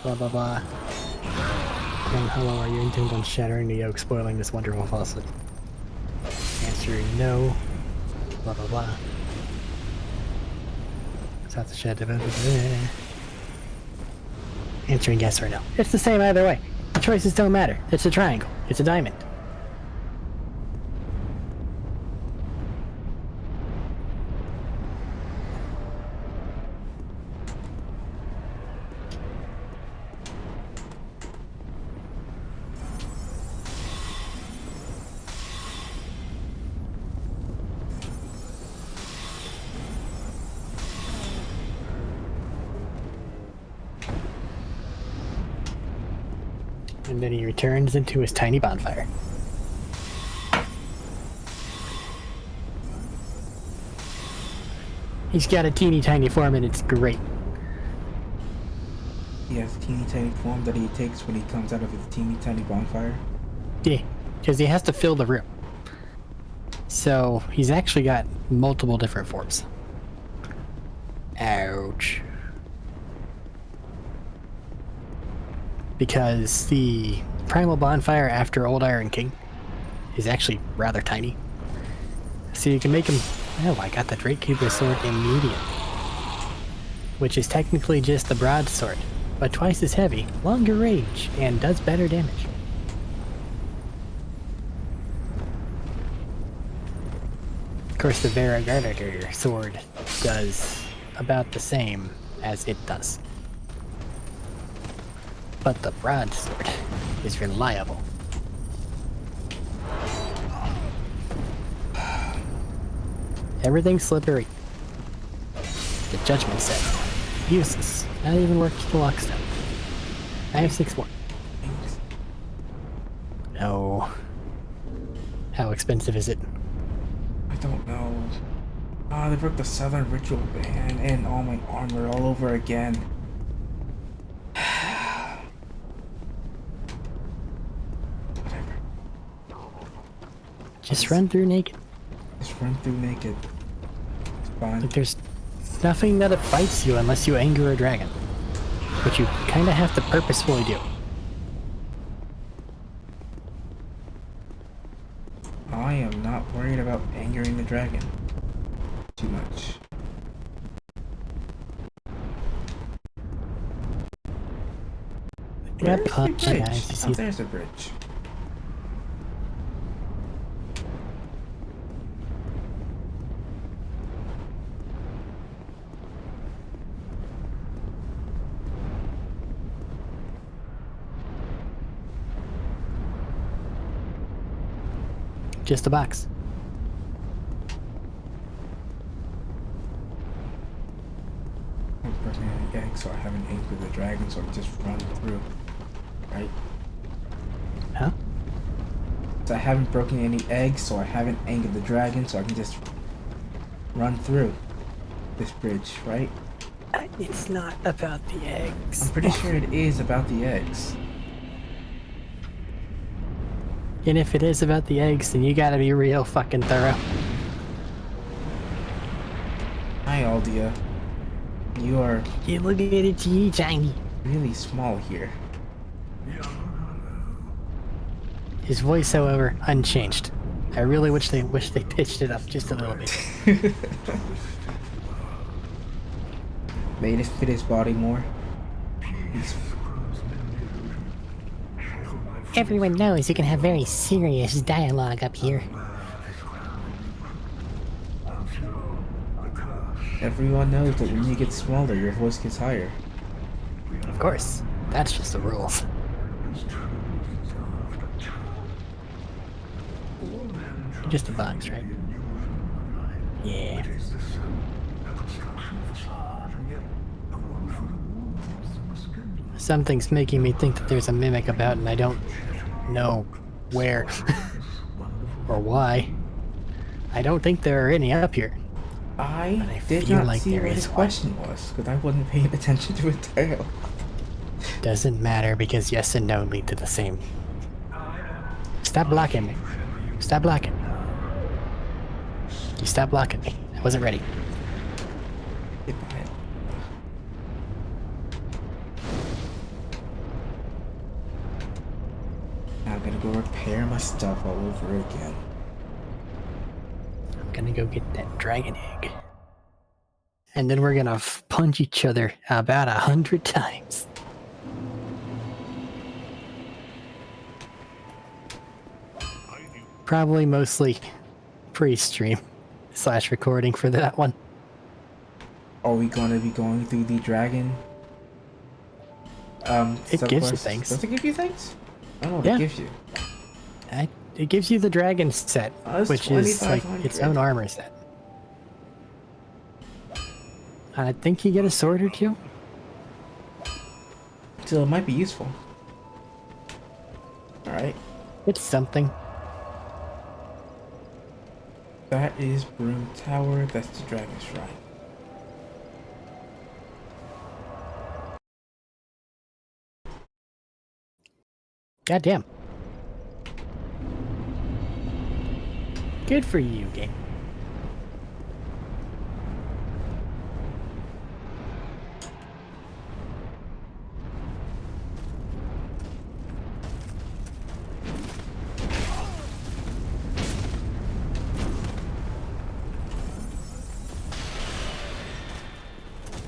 Blah blah blah. And hello, are you intent on shattering the yolk, spoiling this wonderful faucet? Answer no. Blah blah blah. It's not the shed. Answering yes or no. It's the same either way. The choices don't matter. It's a triangle. It's a diamond. And then he returns into his tiny bonfire. He's got a teeny tiny form and it's great. He has a teeny tiny form that he takes when he comes out of his teeny tiny bonfire. Yeah, because he has to fill the room. So he's actually got multiple different forms. Ouch. Because the primal bonfire after Old Iron King is actually rather tiny. So you can make him... Oh, I got the Drakekeeper sword immediately. Which is technically just the broadsword, but twice as heavy, longer range, and does better damage. Of course, the Varigarditer sword does about the same as it does. But the broadsword is reliable. Everything's slippery. The Judgment set. Useless. Not even worth the lockstone. I have 6 more. No. How expensive is it? I don't know. Ah, they broke the Southern Ritual Band and all my armor all over again. Whatever. Just run through naked. Just run through naked. It's fine. Like, there's nothing that fights you unless you anger a dragon. Which you kinda have to purposefully do. I am not worried about angering the dragon too much. Yeah, Where's the punch, bridge? guys. You Oh, see, there's a bridge. just a box. I'm pressing any egg, so I haven't inked with the dragon, so I can just run through. Right? Huh? So I haven't broken any eggs, so I haven't angered the dragon, so I can just run through this bridge, right? It's not about the eggs. I'm pretty sure it is about the eggs. And if it is about the eggs, then you gotta be real fucking thorough. Hi, Aldia. You are You look at it, teeny tiny. really small here. His voice, however, unchanged. I really wish they pitched it up just a little bit. Made it fit his body more. He's Everyone knows you can have very serious dialogue up here. Everyone knows that when you get smaller, your voice gets higher. Of course, that's just the rules. Just a box, right? Yeah. Something's making me think that there's a mimic about and I don't know where or why. I don't think there are any up here. I did feel not like see there what is his one. question was, because I wasn't paying attention to it tail. Doesn't matter because yes and no lead to the same. Stop blocking me. Stop blocking. You stop blocking me. I wasn't ready. Goodbye. Now I'm gonna go repair my stuff all over again. I'm gonna go get that dragon egg. And then we're gonna punch each other about 100 times. Probably mostly pre-stream / recording for that one. Are we gonna be going through the dragon? It gives you subquest? things. Does it give you things? I don't know what Yeah. it gives you. It gives you the dragon set, Oh, it's which is like 2500. its own armor set. I think you get a sword or two. So it might be useful. Alright. It's something. That is Broom Tower. That's the Dragon Shrine. Goddamn. Good for you, game.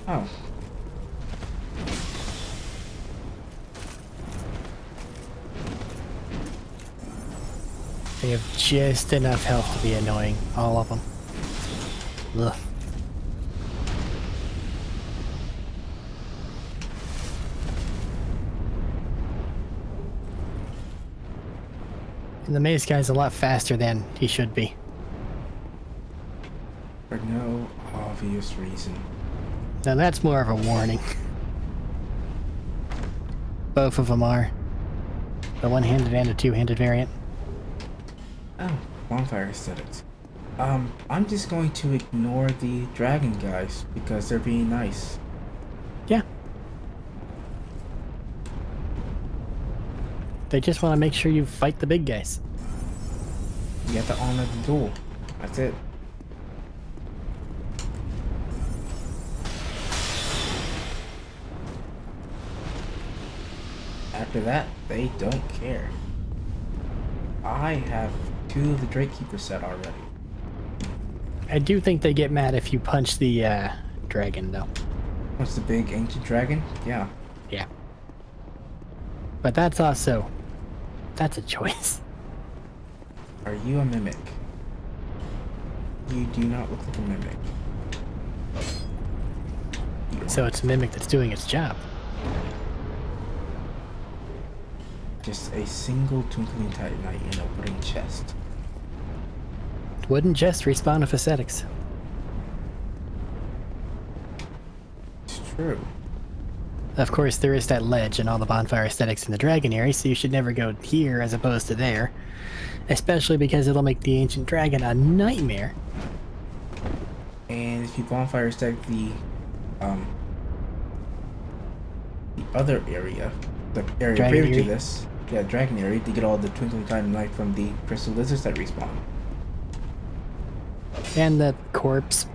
Oh. They have just enough health to be annoying, all of them. Ugh. And the maze guy's a lot faster than he should be. For no obvious reason. Now that's more of a warning. Both of them are. The one-handed and a two-handed variant. Oh, bonfire aesthetics. I'm just going to ignore the dragon guys because they're being nice. Yeah. They just want to make sure you fight the big guys. You have to honor the duel. That's it. After that, they don't care. I have 2 of the Drake Keeper set already. I do think they get mad if you punch the dragon, though. What's the big ancient dragon? Yeah. Yeah. But that's also... that's a choice. Are you a mimic? You do not look like a mimic. So it's a mimic that's doing its job. Just a single twinkling titanite in a wooden chest. Wouldn't just respawn with aesthetics. It's true. Of course, there is that ledge and all the bonfire aesthetics in the dragon area, so you should never go here as opposed to there. Especially because it'll make the ancient dragon a nightmare. And if you bonfire stack the other area, the area Dragon prior to area? this, yeah, dragon area, to get all the twinkling titanite from the crystal lizards that respawn. And the corpse.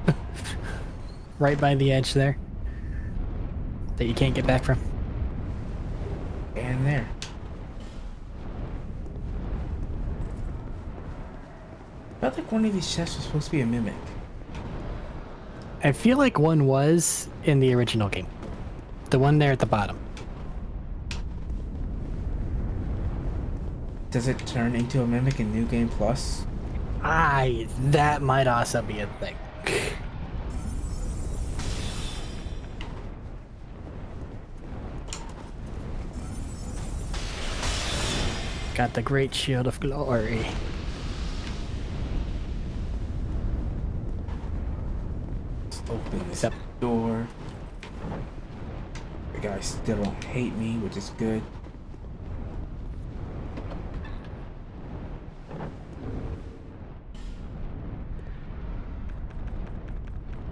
Right by the edge there. That you can't get back from. And there. I felt like one of these chests was supposed to be a mimic. I feel like one was in the original game. The one there at the bottom. Does it turn into a mimic in New Game Plus? That might also be a thing. Got the great shield of glory. Let's open this Yep. door. The guys still don't hate me, which is good.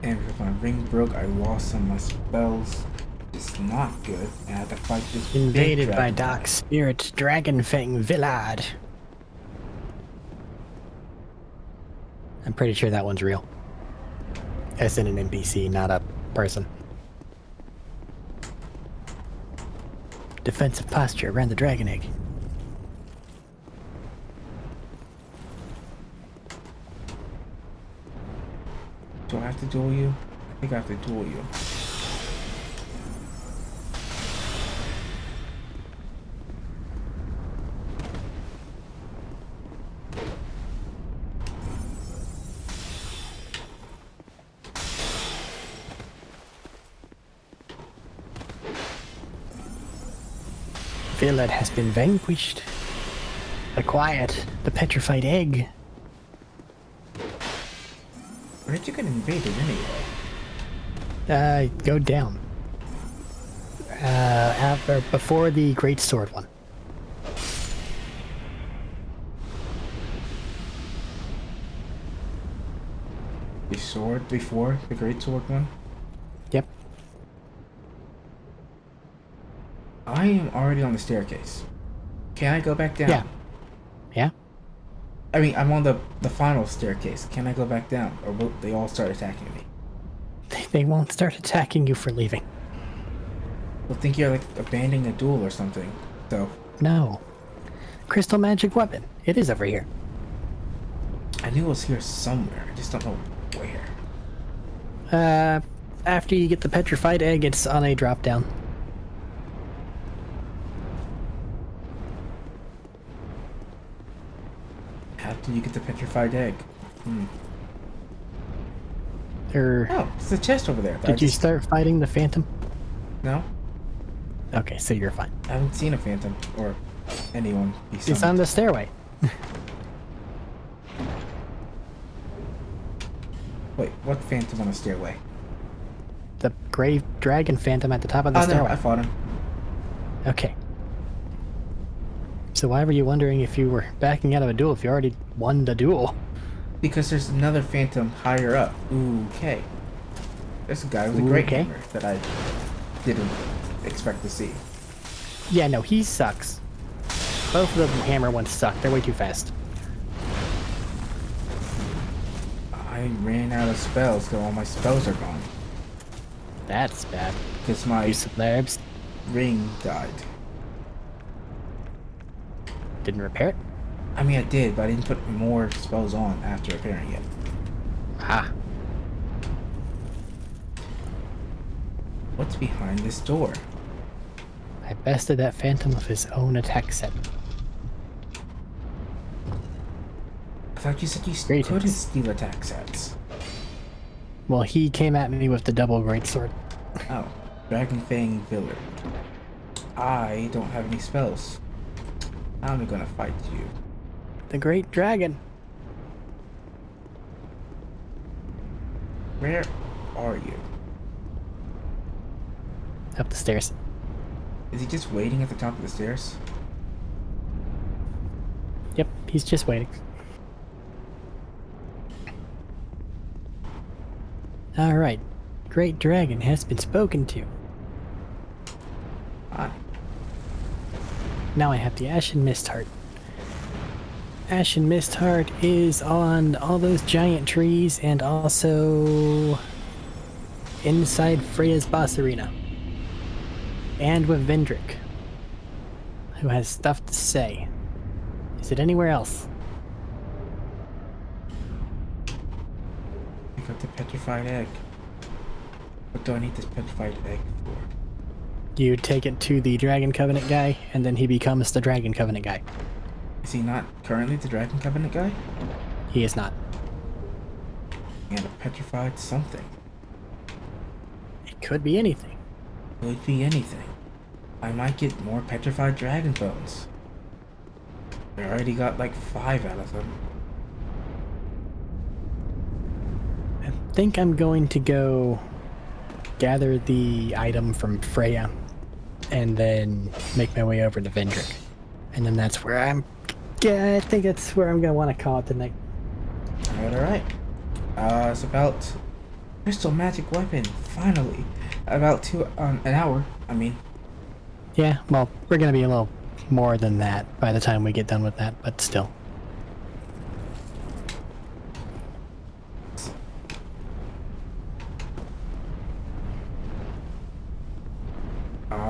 And if my ring broke, I lost some of my spells. It's not good. And I had to fight this big Invaded by dragon. Dark Spirit Dragonfang Villard. I'm pretty sure that one's real. As in an NPC, not a person. Defensive posture around the dragon egg. Do I have to duel you? I think I have to duel you. Villard has been vanquished. Acquired the petrified egg. Where did you get invaded anyway? Go down. Before the great sword one. The sword before the great sword one? Yep. I am already on the staircase. Can I go back down? Yeah. Yeah. I mean, I'm on the final staircase. Can I go back down? Or will they all start attacking me? They won't start attacking you for leaving. They'll think you're like abandoning a duel or something. So, No. Crystal magic weapon. It is over here. I knew it was here somewhere. I just don't know where. After you get the petrified egg, it's on a drop down. How do you get the petrified egg? Oh, it's the chest over there. Did you start fighting the phantom? No? Okay, so you're fine. I haven't seen a phantom or anyone be It's on summoned. the stairway. Wait, what phantom on the stairway? The grave dragon phantom at the top of the Oh no, stairway. I fought him. Okay. So why were you wondering if you were backing out of a duel if you already won the duel? Because there's another phantom higher up. Okay. There's a guy with a great Okay. hammer that I didn't expect to see. Yeah, no, he sucks. Both of the hammer ones suck. They're way too fast. I ran out of spells, so all my spells are gone. That's bad. Because my Use of nerves. ring died. Didn't repair it? I mean, I did, but I didn't put more spells on after repairing it. Ah. What's behind this door? I bested that phantom of his own attack set. I thought you said you Greetings. couldn't steal attack sets. Well, he came at me with the double greatsword. Oh, Dragon Fang Villard. I don't have any spells. How am I gonna fight you? The great dragon. Where are you? Up the stairs. Is he just waiting at the top of the stairs? Yep, he's just waiting. Alright. Great dragon has been spoken to. Hi. Now I have the Ashen Mist Heart. Ashen Mist Heart is on all those giant trees and also inside Freya's boss arena. And with Vendrick, who has stuff to say. Is it anywhere else? I got the petrified egg. What do I need this petrified egg for? You take it to the Dragon Covenant guy, and then he becomes the Dragon Covenant guy. Is he not currently the Dragon Covenant guy? He is not. And a petrified something. It could be anything. Could be anything. I might get more petrified dragon bones. I already got like 5 out of them. I think I'm going to go gather the item from Freya and then make my way over to Vendrick. And then that's where I think that's where I'm going to want to call it tonight. Alright. It's about crystal magic weapon, finally. About an hour, I mean. Yeah, well, we're going to be a little more than that by the time we get done with that, but still.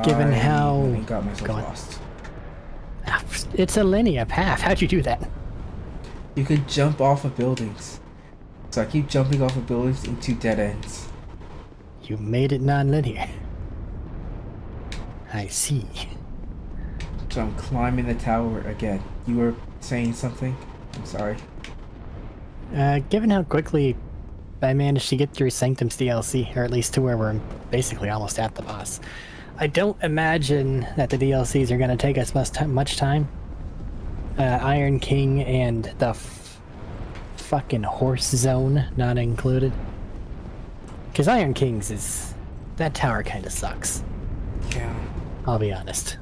Given how... I got myself Go on. lost. It's a linear path. How'd you do that? You can jump off of buildings. So I keep jumping off of buildings into dead ends. You made it non-linear. I see. So I'm climbing the tower again. You were saying something? I'm sorry. Given how quickly I managed to get through Sanctum's DLC, or at least to where we're basically almost at the boss, I don't imagine that the DLCs are going to take us much time. Iron King and the fucking Horse Zone not included. Because Iron King's is... that tower kind of sucks. Yeah. I'll be honest.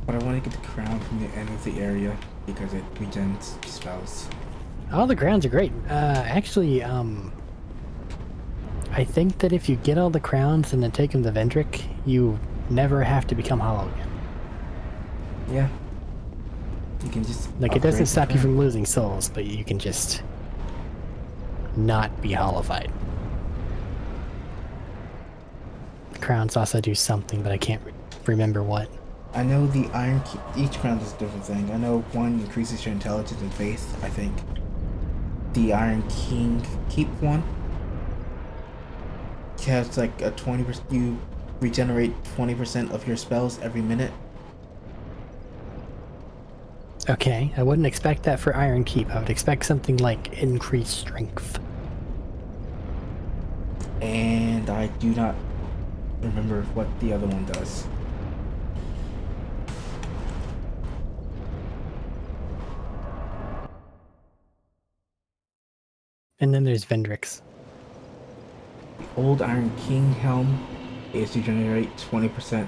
But I want to get the crown from the end of the area because it regens spells. All the crowns are great. Actually, I think that if you get all the crowns and then take them to Vendrick, you never have to become hollow again. Yeah. You can just Like, it doesn't upgrade the stop you crown. from losing souls, but you can just not be hollowified. The crowns also do something, but I can't remember what. I know the Iron Keep, each crown does a different thing. I know one increases your intelligence and faith, I think. The Iron King Keep one has like a 20%, you regenerate 20% of your spells every minute. Okay, I wouldn't expect that for Iron Keep. I would expect something like increased strength. And I do not remember what the other one does. And then there's Vendrick's. The old Iron King helm is to generate 20%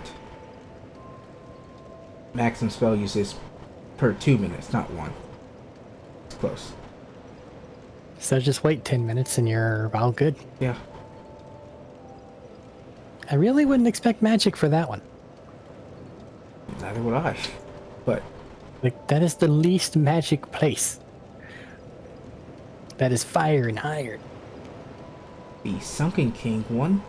maximum spell uses per 2 minutes, not 1. It's close. So just wait 10 minutes and you're all good. Yeah. I really wouldn't expect magic for that one. Neither would I. But Like, that is the least magic place. That is fire and iron. the Sunken King one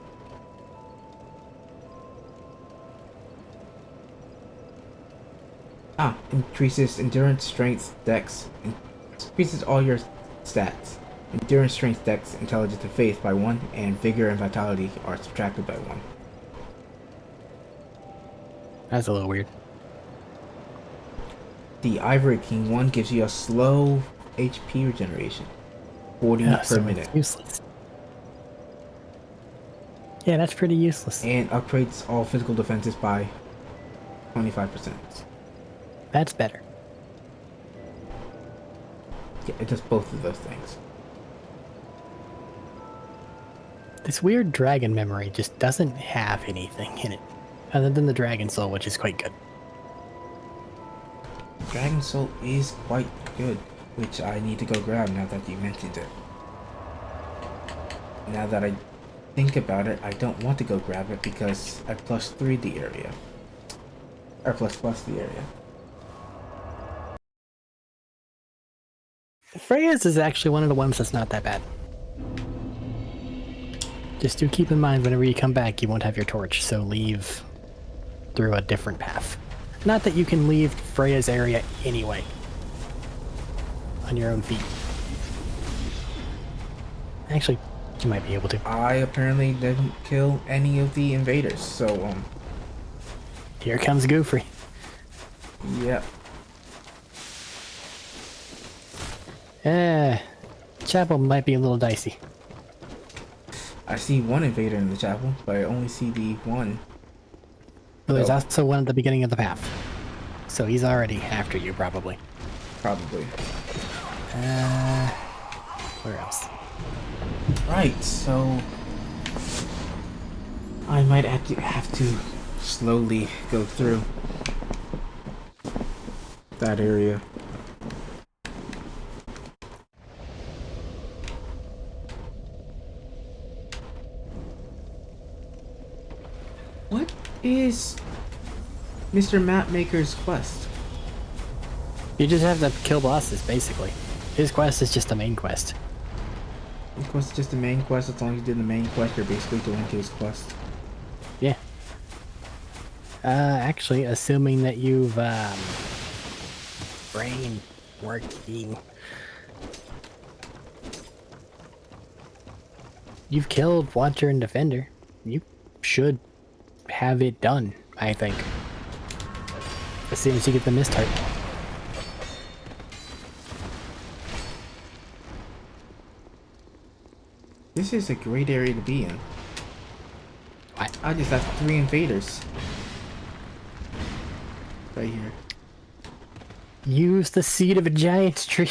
increases endurance, strength, dex, increases all your stats. Endurance, strength, dex, intelligence, and faith by 1, and vigor and vitality are subtracted by 1. That's a little weird. The Ivory King one gives you a slow HP regeneration, 40 per So minute, it's useless. Yeah, that's pretty useless. and upgrades all physical defenses by 25%. That's better. Yeah, it does both of those things. This weird dragon memory just doesn't have anything in it, other than the dragon soul, which is quite good. Dragon Soul is quite good, which I need to go grab now that you mentioned it. Now that I think about it, I don't want to go grab it because I +3 the area. Or plus the area. Freya's is actually one of the ones that's not that bad. Just do keep in mind whenever you come back, you won't have your torch, so leave through a different path. Not that you can leave Freya's area anyway. On your own feet. Actually, you might be able to. I apparently didn't kill any of the invaders, so Here comes Goofy. yeah. Chapel might be a little dicey. I see one invader in the chapel, but I only see the one. But there's Oh. also one at the beginning of the path. So he's already after you, probably. Probably. Where else? Right, so I might have to slowly go through that area. What is Mr. Mapmaker's quest? You just have to kill bosses, basically. His quest is just a main quest. His quest is just the main quest. As long as you did the main quest, you're basically doing his quest. Yeah. Actually, assuming that you've, brain working. You've killed Watcher and Defender. You should have it done, I think. As soon as you get the mist heart. This is a great area to be in. What? I just have 3 invaders. Right here. Use the seed of a giant tree.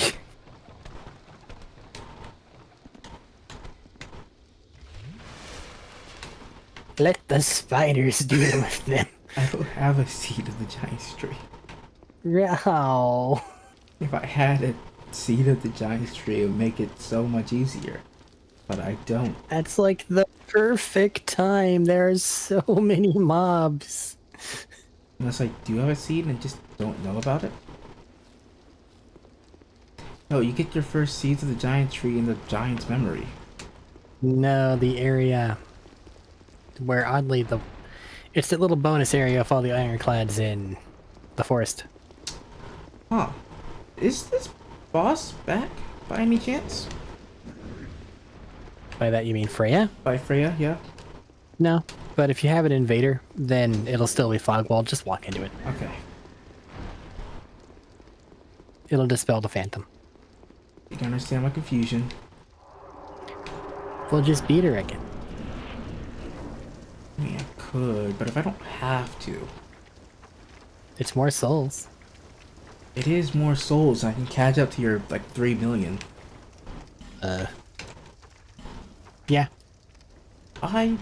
Let the spiders deal with them. I don't have a seed of the giant tree. Oh. If I had it, seed of the giant tree would make it so much easier. But I don't. That's like the perfect time. There's so many mobs. And it's like, do you have a seed and just don't know about it? No, you get your first seeds of the giant tree in the giant's memory. No, the area where oddly it's that little bonus area of all the ironclads in the forest. Huh. Is this boss back by any chance? By that you mean Freya? By Freya, yeah. No, but if you have an invader, then it'll still be Fogwall. Just walk into it. Okay. It'll dispel the phantom. You can understand my confusion. We'll just beat her again. I mean, I could, but if I don't have to. It's more souls. It is more souls. I can catch up to your, like, 3 million. Yeah. I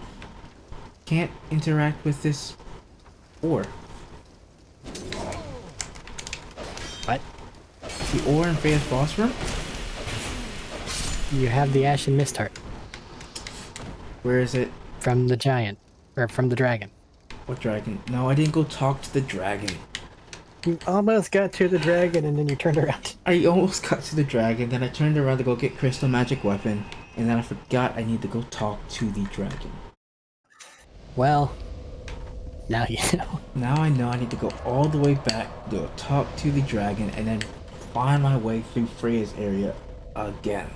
can't interact with this ore. What? The ore in Freya's boss room? You have the Ashen Mist Heart Where is it? from the giant, or from the dragon. What dragon? No, I didn't go talk to the dragon. You almost got to the dragon and then you turned around. I almost got to the dragon, then I turned around to go get Crystal Magic Weapon, and then I forgot I need to go talk to the dragon. Well, now you know. Now I know I need to go all the way back, go talk to the dragon, and then find my way through Freya's area again.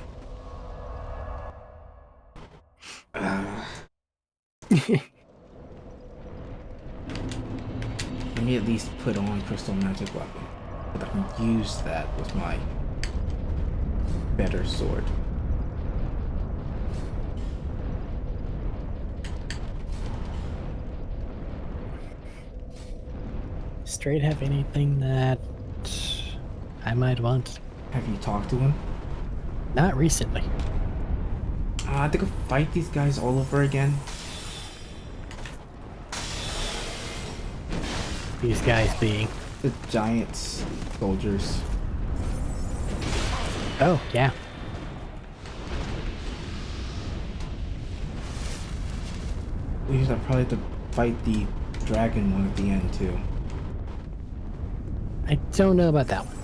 Let me at least put on Crystal Magic Weapon, so that I can use that with my better sword. Straight have anything that I might want? Have you talked to him? Not recently. I have to go fight these guys all over again. These guys being. The giants, soldiers. Oh, yeah. We should probably have to fight the dragon one at the end too. I don't know about that one.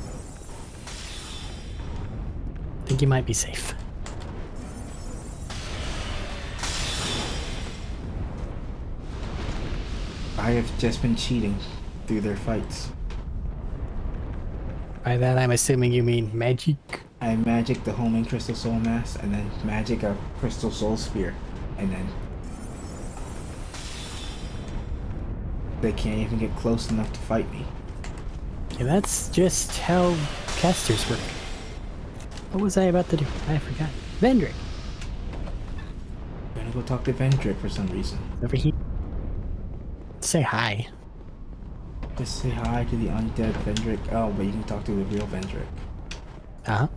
I think you might be safe. I have just been cheating through their fights. By that, I'm assuming you mean magic. I magic the homing crystal soul mass, and then magic a crystal soul spear, and then they can't even get close enough to fight me. Okay, that's just how casters work. What was I about to do? I forgot. Vendrick, I'm gonna go talk to Vendrick for some reason. over here. Say hi. Just say hi to the undead Vendrick. Oh, but you can talk to the real Vendrick. Uh-huh.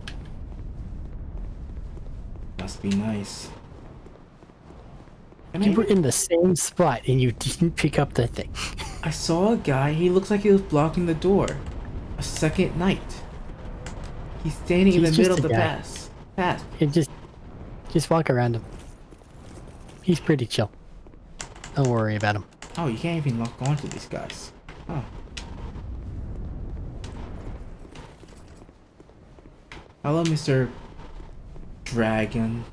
Must be nice. And You were in the same spot and you didn't pick up the thing. I saw a guy, he looks like he was blocking the door. A second knight. He's standing in the He's middle just of the a guy. pass. You just walk around him. He's pretty chill. Don't worry about him. Oh, you can't even lock onto these guys. Oh. Hello, Mr. Dragon.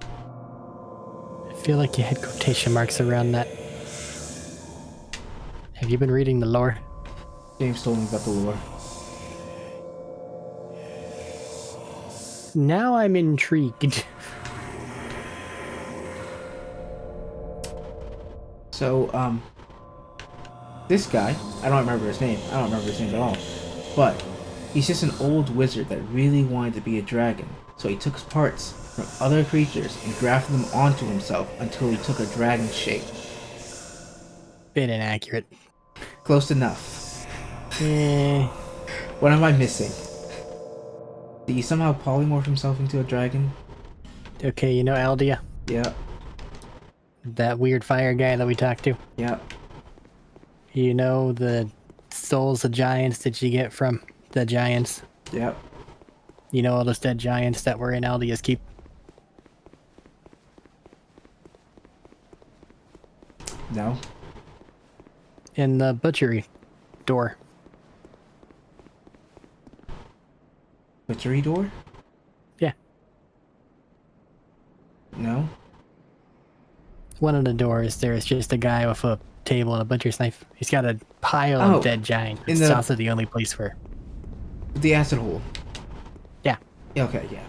I feel like you had quotation marks around that. Have you been reading the lore? James told me about the lore. Now I'm intrigued. So, this guy, I don't remember his name. I don't remember his name at all. But he's just an old wizard that really wanted to be a dragon. So he took parts from other creatures and grafted them onto himself until he took a dragon shape. Bit inaccurate. Close enough. Eh, What am I missing? Did he somehow polymorph himself into a dragon? okay, you know Aldia? Yeah, That weird fire guy that we talked to? yeah. You know the souls of giants that you get from the giants? Yep. You know all those dead giants that were in Aldia's keep? No. In the butchery door. Butchery door? Yeah. No. One of the doors, there's just a guy with a table and a butcher's knife. He's got a pile Oh, of dead giants. in It's the- also the only place where... The acid hole. Yeah. Okay, yeah.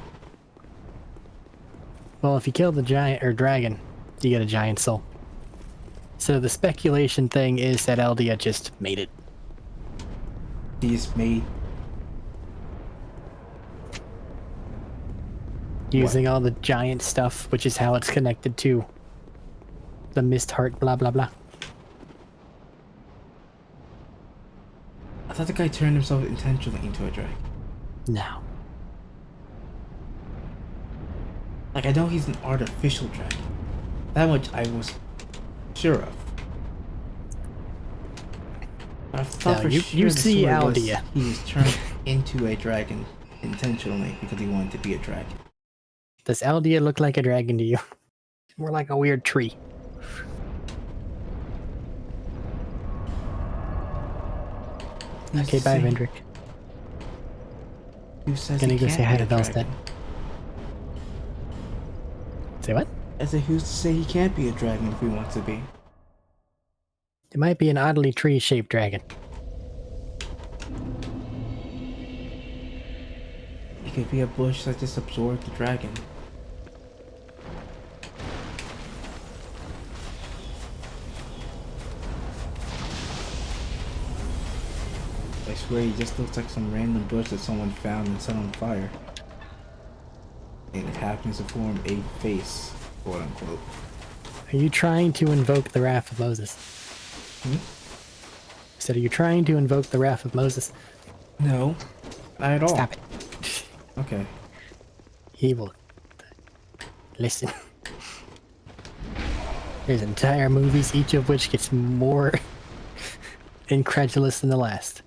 Well, if you kill the giant or dragon, you get a giant soul. So the speculation thing is that Eldia just made it. He just made Using all the giant stuff, which is how it's connected to the mist heart, blah blah blah. I thought the guy turned himself intentionally into a dragon. No. Like, I know he's an artificial dragon. That much I was sure of. But I thought No, for you sure the see story was Aldia. he was turned into a dragon intentionally because he wanted to be a dragon. Does Aldia look like a dragon to you? More like a weird tree. Who's Okay, to bye, say- Vendrick. Who says Gonna he go can't say hi be to a Velstead. dragon? Say what? I said, who's to say he can't be a dragon if he wants to be? It might be an oddly tree-shaped dragon. It could be a bush that just absorbed the dragon. I swear he just looks like some random bush that someone found and set on fire. And it happens to form a face, quote unquote. Are you trying to invoke the wrath of Moses? Hmm? I said, are you trying to invoke the wrath of Moses? No, not at all. Stop it. Okay. He will... Listen. There's entire movies, each of which gets more incredulous than the last.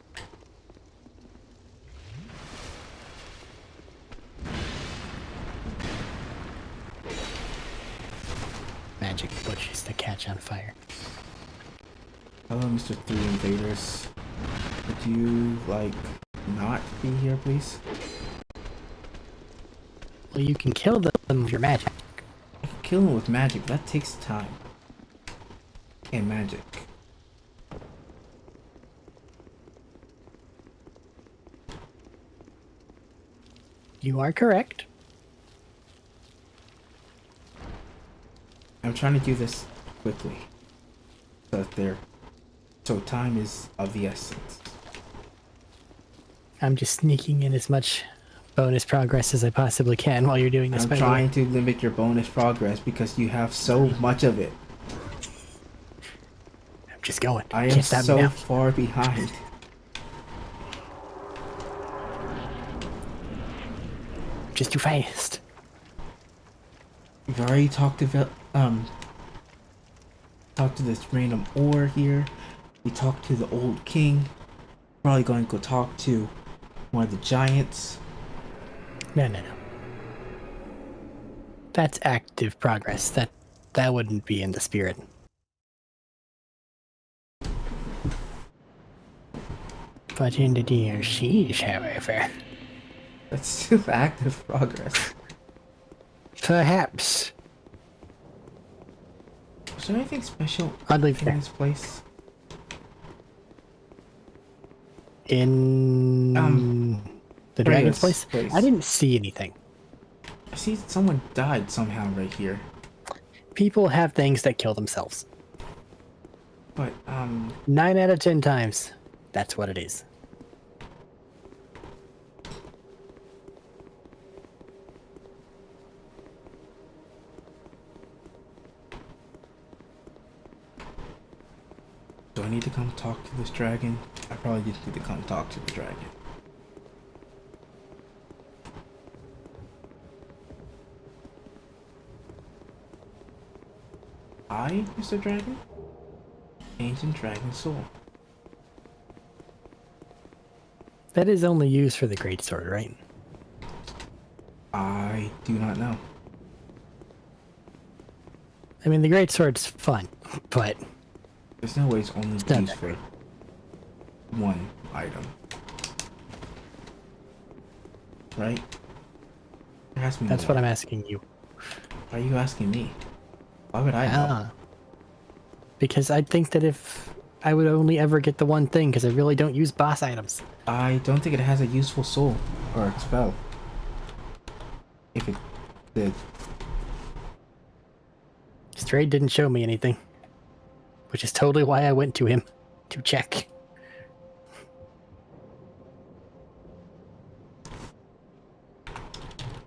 Magic bushes to catch on fire. Hello, Mr. Three Invaders. Would you, like, not be here, please? Well, you can kill them with your magic. I can kill him with magic, but that takes time. And magic. You are correct. I'm trying to do this quickly. So time is of the essence. I'm just sneaking in as much bonus progress as I possibly can while you're doing this. I'm by the way. trying to limit your bonus progress because you have so much of it. I'm just going. I am Can't stop me so now. far behind. Just too fast. We've already talked to this random ore here. We talked to the old king. Probably going to go talk to one of the giants. No. That's active progress. That wouldn't be in the spirit. But in the dear siege, however, That's still active progress. perhaps. Is there anything special Oddly in fair. this place? In the dragon's place? place. I didn't see anything. I see someone died somehow right here. People have things that kill themselves. But 9 out of 10 times, that's what it is. do I need to come talk to this dragon? I probably just need to come talk to the dragon. I, Mr. Dragon? Ancient Dragon Soul. That is only used for the greatsword, right? I do not know. I mean, the great sword's fun, but There's no way it's only not used that for great. one item. Right? There has to be That's more. what I'm asking you. Why are you asking me? Why would I know? Ah, because I think that if I would only ever get the one thing, because I really don't use boss items. I don't think it has a useful soul or a spell. If it did. Strayed didn't show me anything, which is totally why I went to him to check.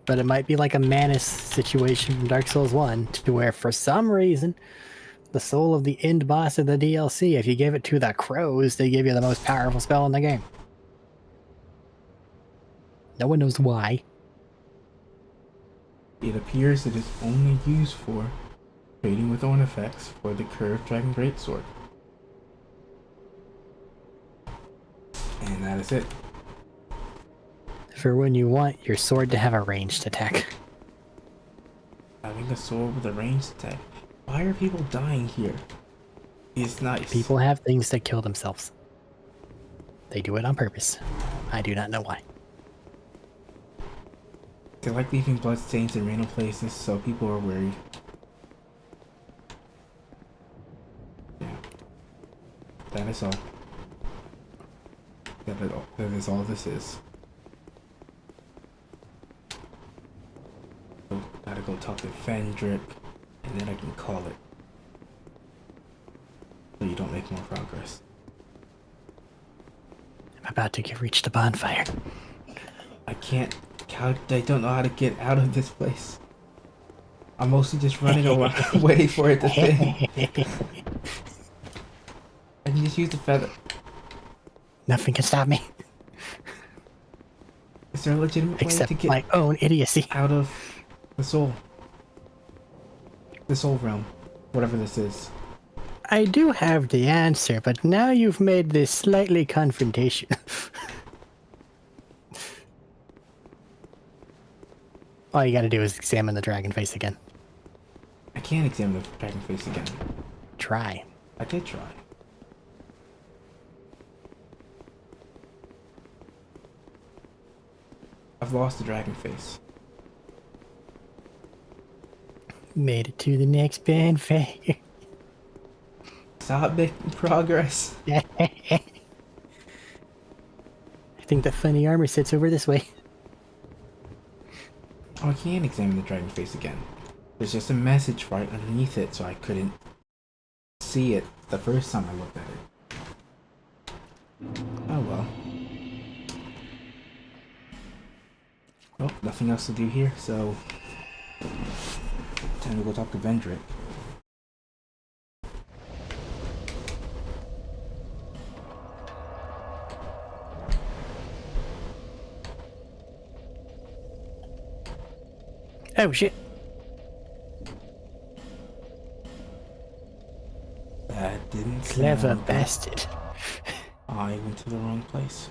But it might be like a Manus situation from Dark Souls 1, to where for some reason, the soul of the end boss of the DLC, if you give it to the crows, they give you the most powerful spell in the game. No one knows why. It appears it is only used for trading with own effects for the curved dragon greatsword. And that is it. For when you want your sword to have a ranged attack. Having a sword with a ranged attack. Why are people dying here? It's nice. People have things that kill themselves. They do it on purpose. I do not know why. They like leaving bloodstains in random places, so people are worried. Yeah. That is all. That is all this is. So, gotta go talk to Fendrick, and then I can call it. So you don't make more progress. I'm about to reach the bonfire. I can't. I don't know how to get out of this place. I'm mostly just running around waiting for it to spin. I can just use the feather. Nothing can stop me. Is there a legitimate way Except to get my own idiocy. out of the soul? The soul realm. Whatever this is. I do have the answer, but now you've made this slightly confrontational. All you gotta do is examine the dragon face again. I can't examine the dragon face again. Try. I did try. I've lost the dragon face. Made it to the next bonfire. Stop making progress. I think the funny armor sits over this way. Oh, I can't examine the dragon face again. There's just a message right underneath it, so I couldn't see it the first time I looked at it. Oh well. Well, nothing else to do here, so time to go talk to Vendrick. Oh shit. That didn't Clever sound good. bastard. I went to the wrong place.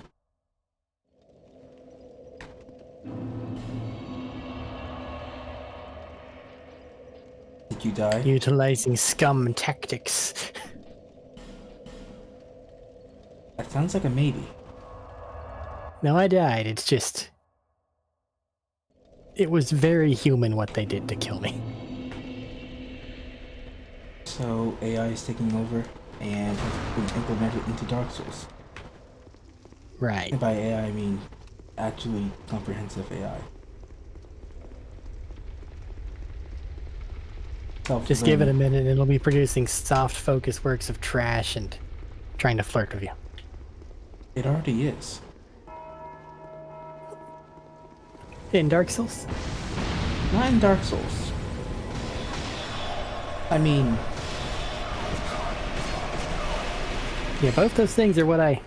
Did you die? Utilizing scum tactics. That sounds like a maybe. No, I died. It's just... It was very human what they did to kill me. So AI is taking over and has been implemented into Dark Souls. Right. And by AI I mean actually comprehensive AI. Just give it a minute and it'll be producing soft focus works of trash and trying to flirt with you. It already is. In Dark Souls? Not in Dark Souls. I mean, Yeah, both those things are what I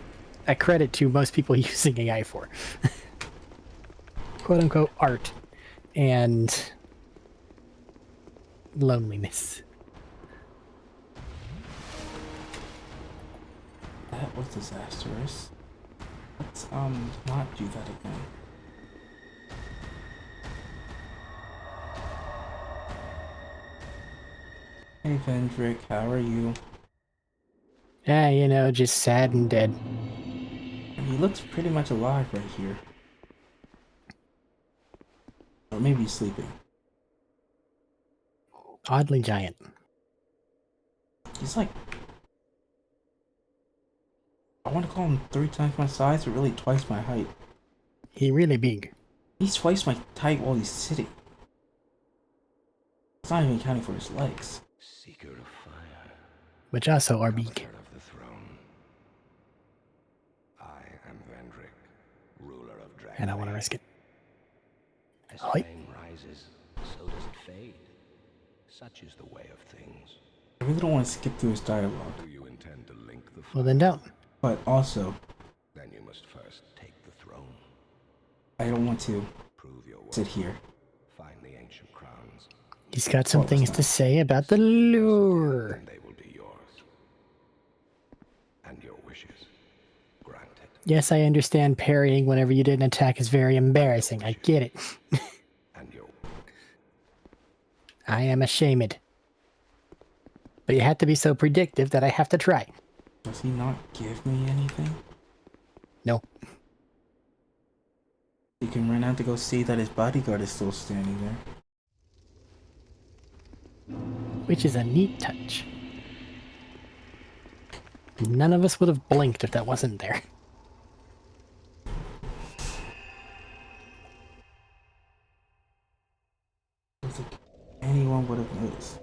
credit to most people using AI for. Quote unquote art and loneliness. that was disastrous. Let's not do that again. Hey Vendrick, how are you? Yeah, you know, just sad and dead. And he looks pretty much alive right here. Or maybe he's sleeping. Oddly giant. He's like... I want to call him 3 times my size, but really twice my height. He really big. He's twice my height while he's sitting. It's not even counting for his legs. Seeker of fire, Which also are big. Lord of the throne. I am Vendrick, ruler of Dragon. And I want to risk it. As Hi. flame rises, so does it fade. Such is the way of things. I really don't want to skip through his dialogue. Do you intend to link the Well, then don't. But also, Then you must first take the throne. I don't want to Prove your worth. sit here. Find the ancient crowns, He's got some Well, things it's to say about the lure. and they will be yours. And your wishes granted. Yes, I understand parrying whenever you didn't attack is very embarrassing. I get it. And your I am ashamed. But you had to be so predictive that I have to try. Does he not give me anything? No. He can run out to go see that his bodyguard is still standing there. Which is a neat touch. None of us would have blinked if that wasn't there. I don't think anyone would have noticed.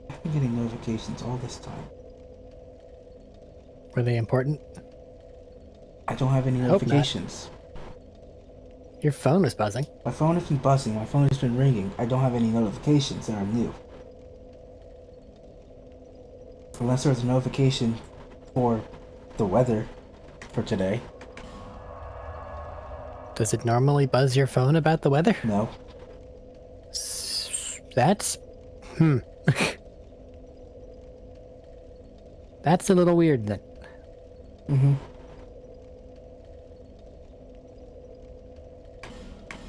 I've been getting notifications all this time. Were they important? I don't have any I hope not. notifications. Your phone was buzzing. My phone has been buzzing, my phone has been ringing. I don't have any notifications that are new. Unless there's a notification for the weather for today. Does it normally buzz your phone about the weather? No. That's... That's a little weird then. Mm-hmm.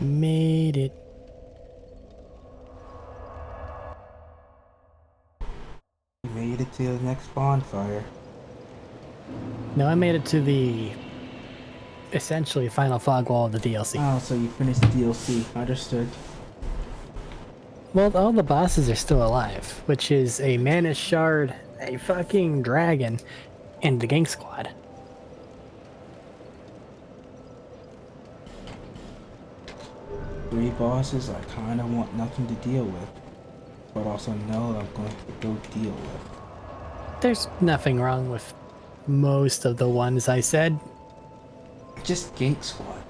Made it. We made it to the next bonfire. No, I made it to the... essentially final fog wall of the DLC. Oh, so you finished the DLC. Understood. Well, all the bosses are still alive, which is a Mana Shard, a fucking dragon, and the Gang Squad. Three bosses I kinda want nothing to deal with. But also know I'm going to go deal with. There's nothing wrong with most of the ones I said. Just Gank Squad.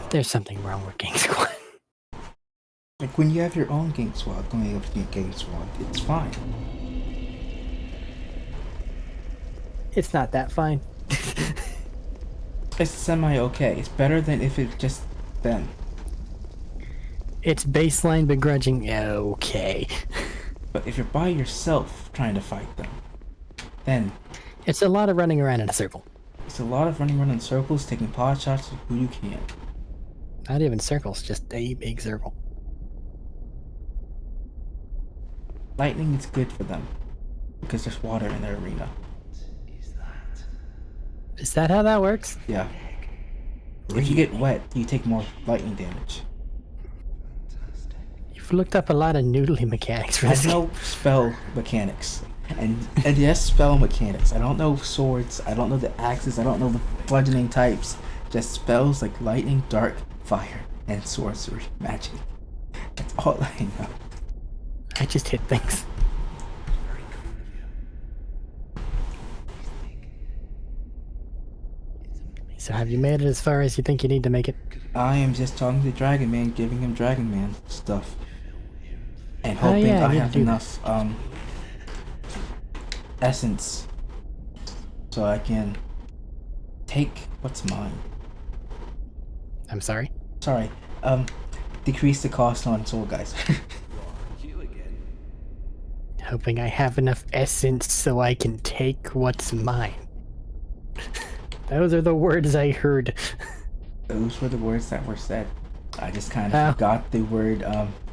There's something wrong with Gang Squad. Like when you have your own Gank Squad going up against Gank Squad, it's fine. It's not that fine. It's semi-okay. It's better than if it's just them. It's baseline begrudging okay. But if you're by yourself trying to fight them, then It's a lot of running around in a circle. it's a lot of running around in circles, taking pot shots of who you can. Not even circles, just a big circle. Lightning is good for them because there's water in their arena. Is that? Is that how that works? Yeah. If you get wet, you take more lightning damage. Fantastic. You've looked up a lot of noodly mechanics for I this game. know spell mechanics. And yes, spell mechanics. I don't know swords, I don't know the axes, I don't know the bludgeoning types. Just spells like lightning, dark, fire, and sorcery, magic. That's all I know. I just hit things. Very cool of you. He's big. It's amazing. So have you made it as far as you think you need to make it? I am just talking to Dragon Man, giving him Dragon Man stuff. And Oh, hoping yeah, I you have do. enough essence so I can take what's mine. I'm sorry. Sorry, decrease the cost on Soul Guys. You again? Hoping I have enough essence so I can take what's mine. Those are the words I heard. Those were the words that were said. I just kind of Oh. forgot the word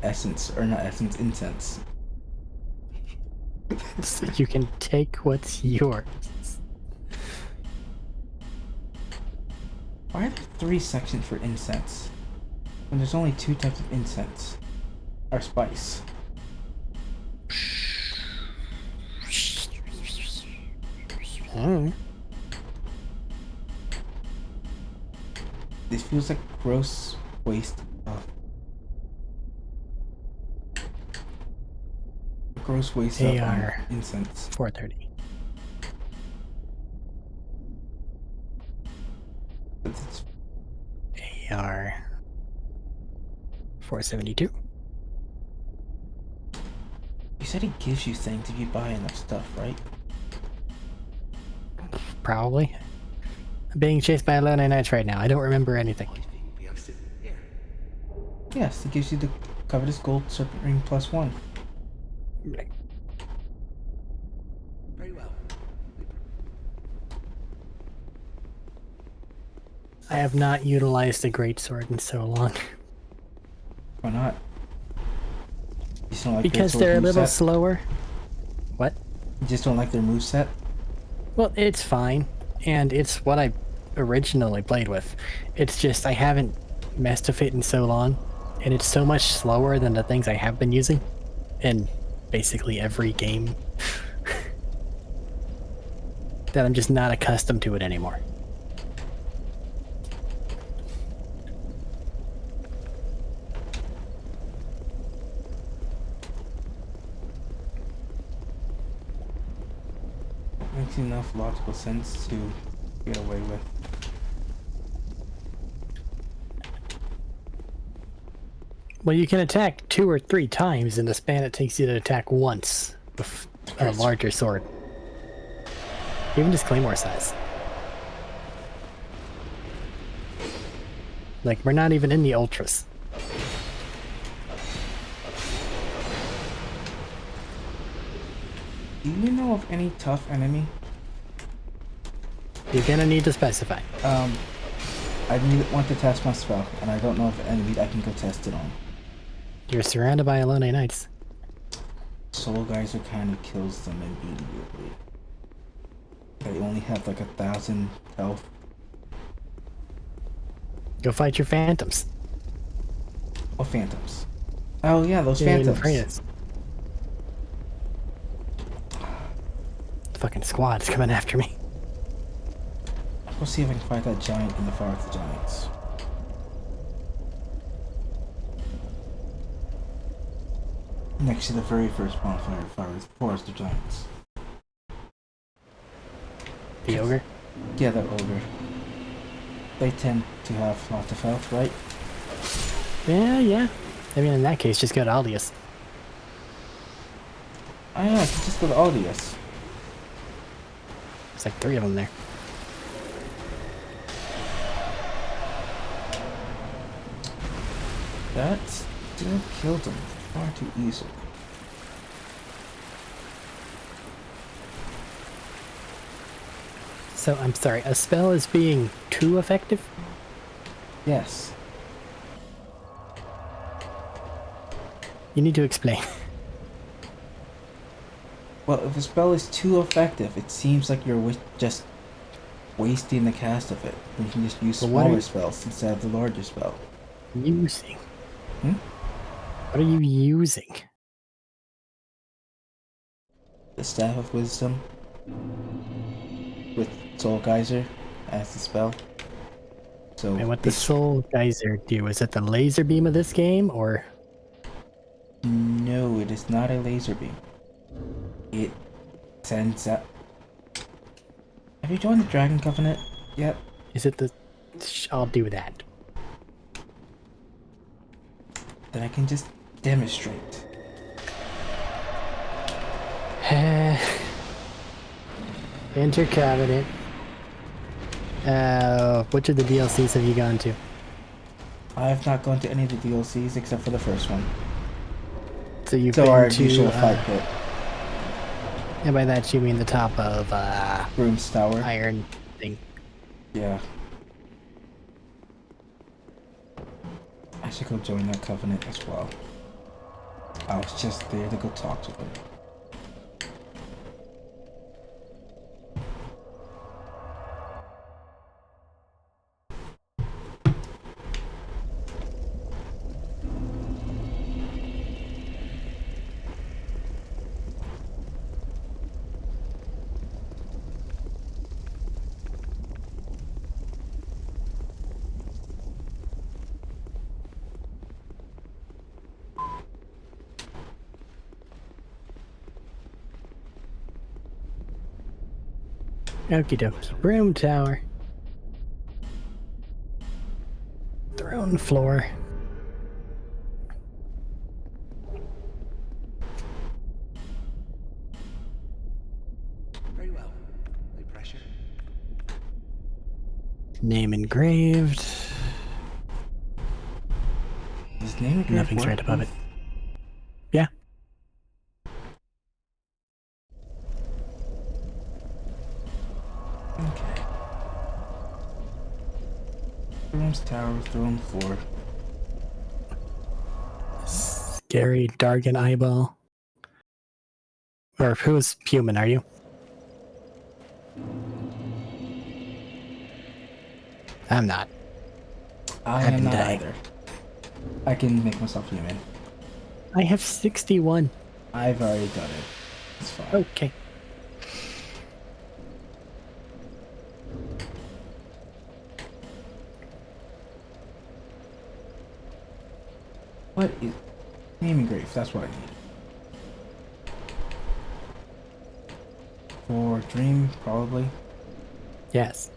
essence, or not essence, incense. So you can take what's yours. Why are there 3 sections for incense? When there's only 2 types of incense. Or spice. Hmm. This feels like gross waste of... Gross waste of AR. incense. 430. But it's... AR 472. You said it gives you things if you buy enough stuff, right? Probably. I'm being chased by Alone Knights right now. I don't remember anything. Yes, it gives you the covetous gold serpent ring +1. Very well. I have not utilized the greatsword in so long. Why not? You just don't like Because their they're a sword little moveset? slower. What? You just don't like their moveset? Well, it's fine. And it's what I originally played with. It's just I haven't messed with it in so long. And it's so much slower than the things I have been using. In basically every game. That I'm just not accustomed to it anymore. Makes enough logical sense to get away with. Well, you can attack 2 or 3 times in the span it takes you to attack once with a larger sword. Even just claymore size. Like, we're not even in the ultras. Do you know of any tough enemy? You're gonna need to specify. I want to test my spell, and I don't know of enemy I can go test it on. You're surrounded by Alone Knights. Soul Geyser kind of kills them immediately. They only have like 1,000 health. Go fight your phantoms. Oh, phantoms. Oh yeah, those Yeah, phantoms. Infernus. The fucking squad's coming after me. I'll see if I can fight that giant in the Forest of Giants. Next to the very first bonfire Forest of Giants. The ogre? Yeah, that ogre. They tend to have lots of health, right? Yeah. I mean, in that case, just go to Aldius. I know, I can just go to Aldius. There's like 3 of them there. That still killed them far too easily. So, I'm sorry, a spell is being too effective? Yes. You need to explain. Well, if a spell is too effective, it seems like you're just wasting the cast of it. You can just use But what smaller are- spells instead of the larger spell. Using? Hmm? What are you using? The Staff of Wisdom with Soul Geyser as the spell. So And what the Soul Geyser do? Is it the laser beam of this game, or? No, it is not a laser beam. It sends out... Have you joined the Dragon Covenant yet? Is it the... I'll do that. Then I can just demonstrate. Enter Covenant. Which of the DLCs have you gone to? I have not gone to any of the DLCs except for the first one. So you've So been our to... usual fight pit. and by that you mean the top of, Broom's Tower. Iron thing. Yeah. I should go join that covenant as well. I was just there to go talk to them. Okie dokie. Broom tower. Throne floor. Very well. No pressure. Name engraved. His name is Nothing's right above it. Yeah. Okay. Throne's tower, throne floor. Scary Dargan eyeball. Or who's human, are you? I'm not. I I've am been not dying. either. I can make myself human. I have 61. I've already done it. It's fine. Okay. What is name engrave? That's what I need. For dream, probably. Yes.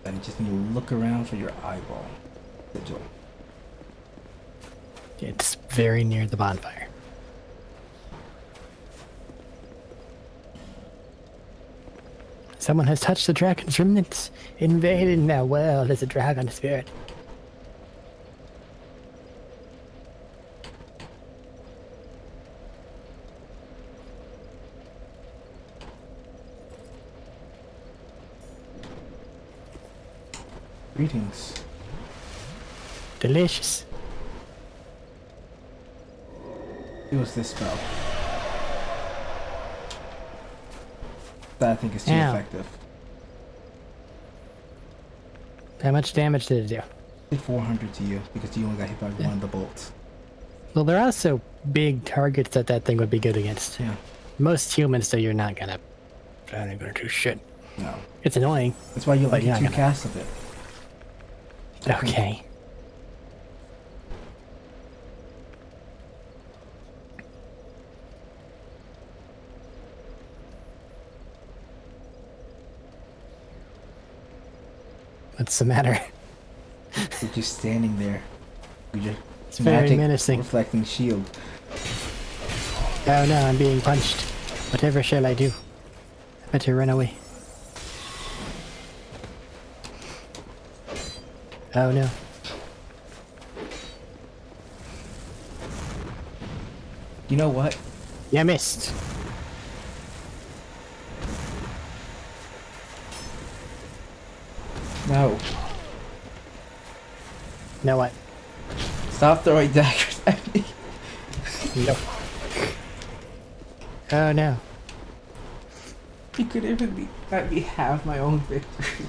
Then you just need to look around for your eyeball. Sigil. It's very near the bonfire. Someone has touched the dragon's remnants, invading their world as a dragon spirit. Greetings. Delicious. It was this spell. That I think is too Ow. effective. How much damage did it do? Did 400 to you because you only got hit by one of the bolts. Well, there are also big targets that thing would be good against. Yeah. Most humans, though, you're not gonna do shit. No. It's annoying. That's why you But only you're get not 2 gonna- casts of it. Okay. What's the matter? You're just standing there. With your It's very magic menacing. reflecting shield. Oh no, I'm being punched. Whatever shall I do? I better run away. Oh no. You know what? You missed. No. Now what? Stop throwing daggers at me. Nope. Oh no. You could even let me have my own victory.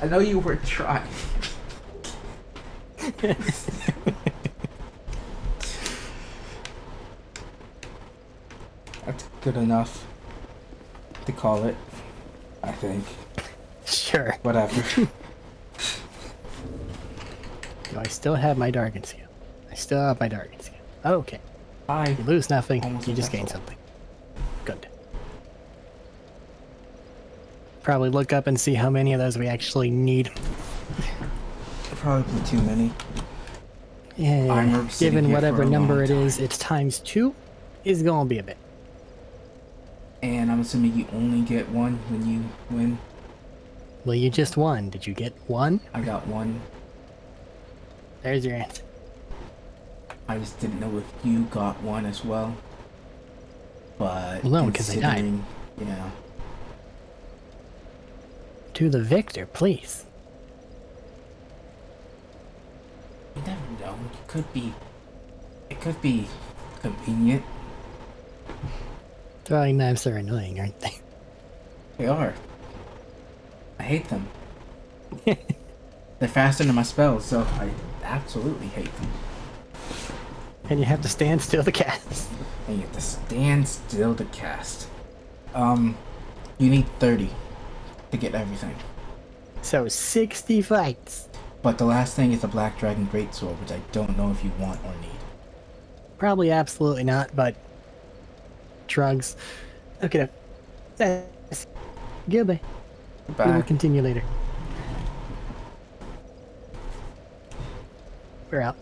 I know you were trying. That's good enough to call it, I think. Sure. Whatever. Do I still have my Dargan skill? I still have my Dargan skill. Okay. I You lose nothing, Almost you just gain successful. something. Good. Probably look up and see how many of those we actually need. probably too many. Yeah, Armor sitting given here whatever for a number long it is, it's times 2 is gonna be a bit. And I'm assuming you only get one when you win. Well, you just won. Did you get one? I got one. There's your answer. I just didn't know if you got one as well. But Well, no, 'cause I died. considering- Yeah. To the victor, please. No, it could be convenient. Throwing knives are annoying, aren't they? They are. I hate them. They're faster than my spells, so I absolutely hate them. And you have to stand still to cast. And you have to stand still to cast. You need 30 to get everything. So 60 fights. But the last thing is a Black Dragon Greatsword, which I don't know if you want or need. Probably absolutely not, but drugs. Okay. Goodbye. We will Goodbye. continue later. We're out.